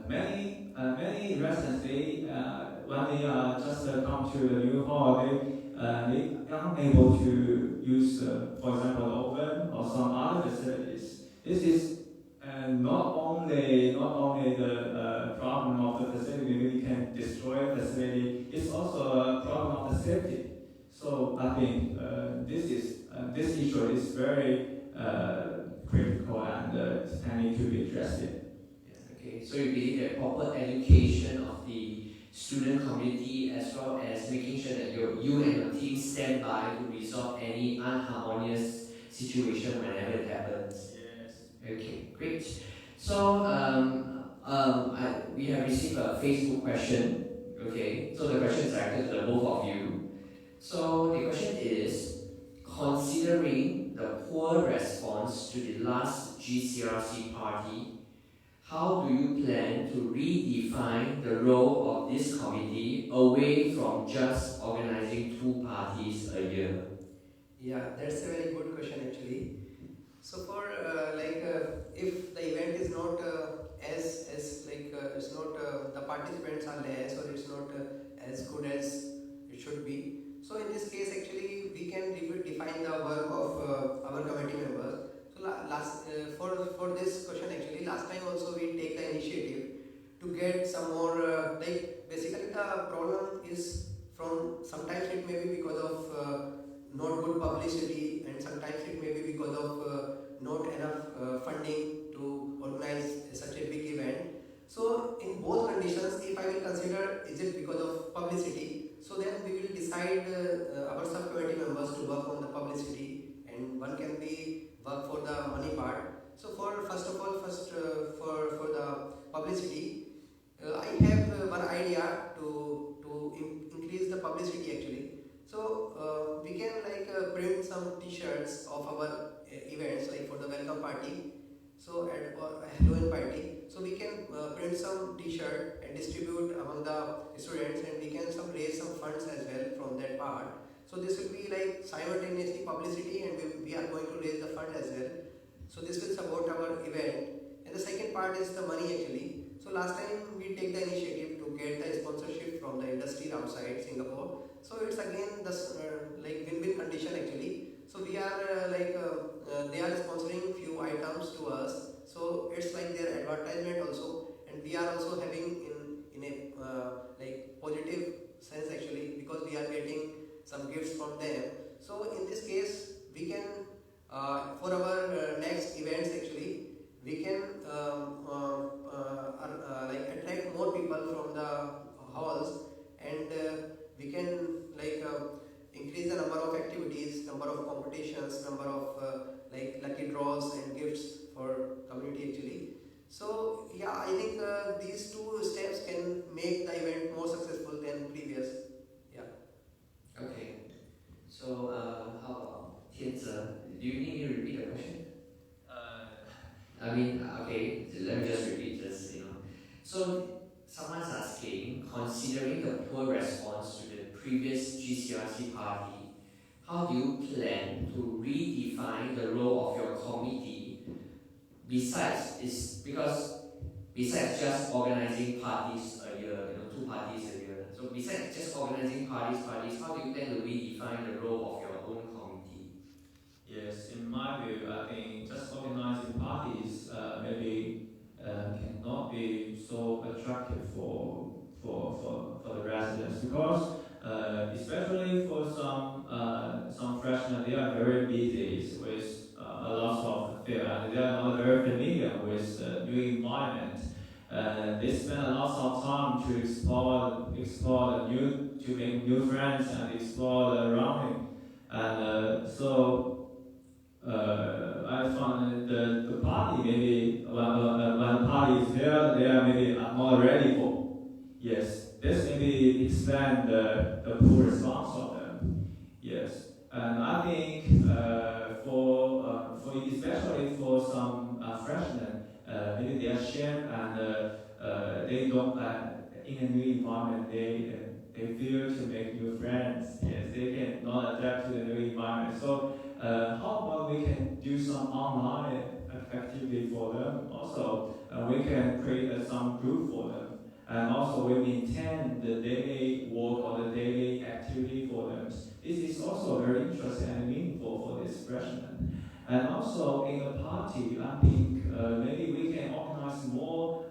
many residents when they just come to the new hall, they are unable to use, for example, the oven or some other facilities. This is not only the problem of the facility, we can destroy the facility. It's also a problem of the safety. So I think this issue is very critical and need to be addressed. Okay, so you believe that proper education of the student community, as well as making sure that you and your team stand by to resolve any unharmonious situation whenever it happens. Yes. Okay, great. So we have received a Facebook question. Okay, so the question is directed to the both of you. So the question is, considering the poor response to the last GCRC party, how do you plan to redefine the role of this committee away from just organizing 2 parties a year? Yeah, that's a very good question actually. So for if the event is not it's not the participants are less, or it's not as good as it should be. So in this case, actually, we can define define the work of our committee members. So for this question actually, last time also we take the initiative to get some more like basically the problem is from sometimes it may be because of not good publicity, and sometimes it may be because of not enough funding to organize such a big event. So in both conditions, if I will consider is it because of publicity, so then we will decide our subcommittee members to work on the publicity, and one can be work for the money part. So for first of all, for the publicity, I have one idea to increase the publicity actually. So we can like print some T-shirts of our events, like for the welcome party. So at or a Halloween party, so we can print some T-shirt and distribute among the students, and we can raise some funds as well from that part. So this will be like simultaneously publicity, and we are going to raise the fund as well. So this will support our event. And the second part is the money actually. So last time we take the initiative to get the sponsorship from the industry outside Singapore. So it's again the like win-win condition actually. So we are they are sponsoring few items to us. So it's like their advertisement also, and we are also having in a like positive sense actually, because we are getting some gifts from them. So in this case, we can for our next events actually, we can like attract more people from the halls, and we can like increase the number of activities, number of competitions, number of like lucky draws and gifts for community actually. So yeah, I think these two steps can make the event more successful than previous. Yeah. Okay. So how about Tianze? Do you need me to repeat the question? I mean, okay, let me just repeat this, So, someone's asking, considering the poor response to the previous GCRC party, how do you plan to redefine the role of your committee besides just organizing parties a year, 2 parties a year. So besides just organizing parties, how do you plan to redefine the role of your own committee? Yes, in my view, I think just organizing parties maybe cannot be so attractive for the residents, because especially for some freshmen, they are very busy with a lot of affair, and they are not very familiar with the new environment. They spend a lot of time to explore to make new friends and explore the surrounding, and I found the party maybe when the party is there, they are maybe not ready for. Yes, this maybe expand the poor response of them. Yes, and I think for especially for some freshmen, maybe they are ashamed, and they don't in a new environment they fear to make new friends. Yes, they cannot adapt to the new environment. So how about we can do some online activity for them? Also, we can create some group for them, and also we maintain the daily work or the daily activity for them. This is also very interesting and meaningful for this freshman. And also in the party, I think maybe we can organize more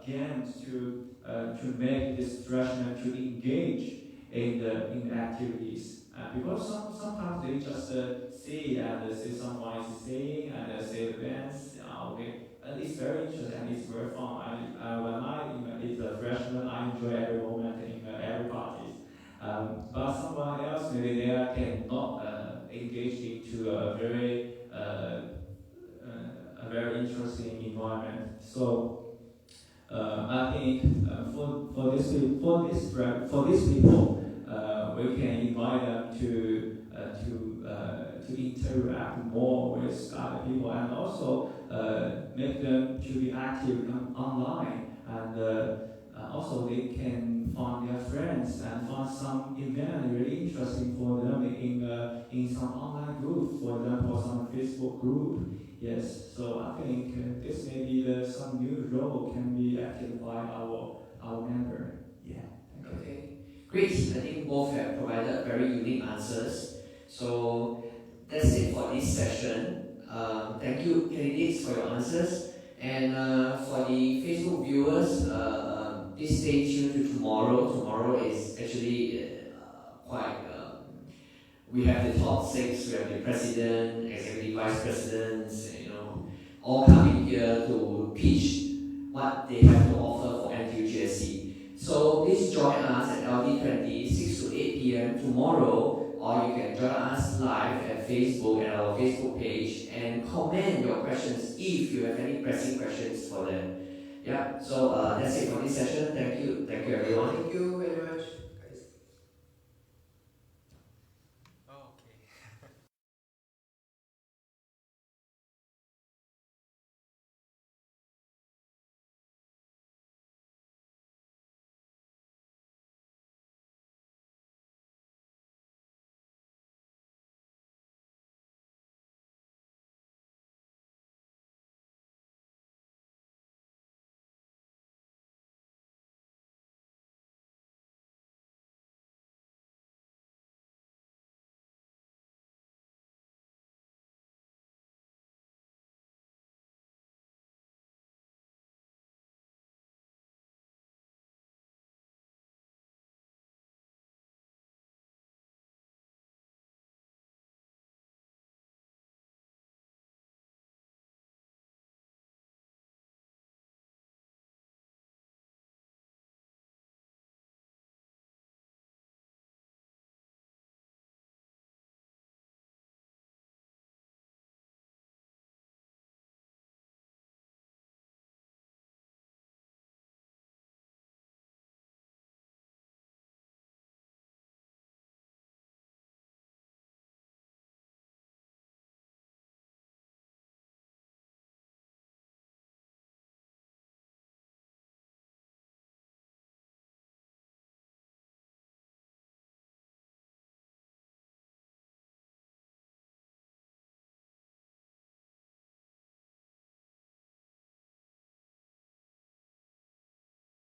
games to make this freshman to engage in the activities. Because sometimes they just see and see someone is saying and say the bands. Okay, and it's very interesting and it's very fun. When I is a freshman, I enjoy every moment in every party. But someone else maybe they cannot engage into a very interesting environment. So I think for these people, we can invite them to interact more with other people, and also make them to be active online, and also they can find their friends and find some event really interesting for them in some online group, for example, some Facebook group. Yes, so I think this may be some new role can be acted by our member. Yeah. Okay, great. I think both have provided very unique answers. So that's it for this session. Thank you, candidates, for your answers. And for the Facebook viewers, please stay tuned to tomorrow. Tomorrow is actually quite. We have the top six. We have the president, executive vice presidents. All coming here to pitch what they have to offer for NTUGSC. So please join us at LD20, 6 to 8 p.m. tomorrow, or you can join us live at Facebook at our Facebook page and comment your questions if you have any pressing questions for them. Yeah, so that's it for this session. Thank you everyone. Thank you very much.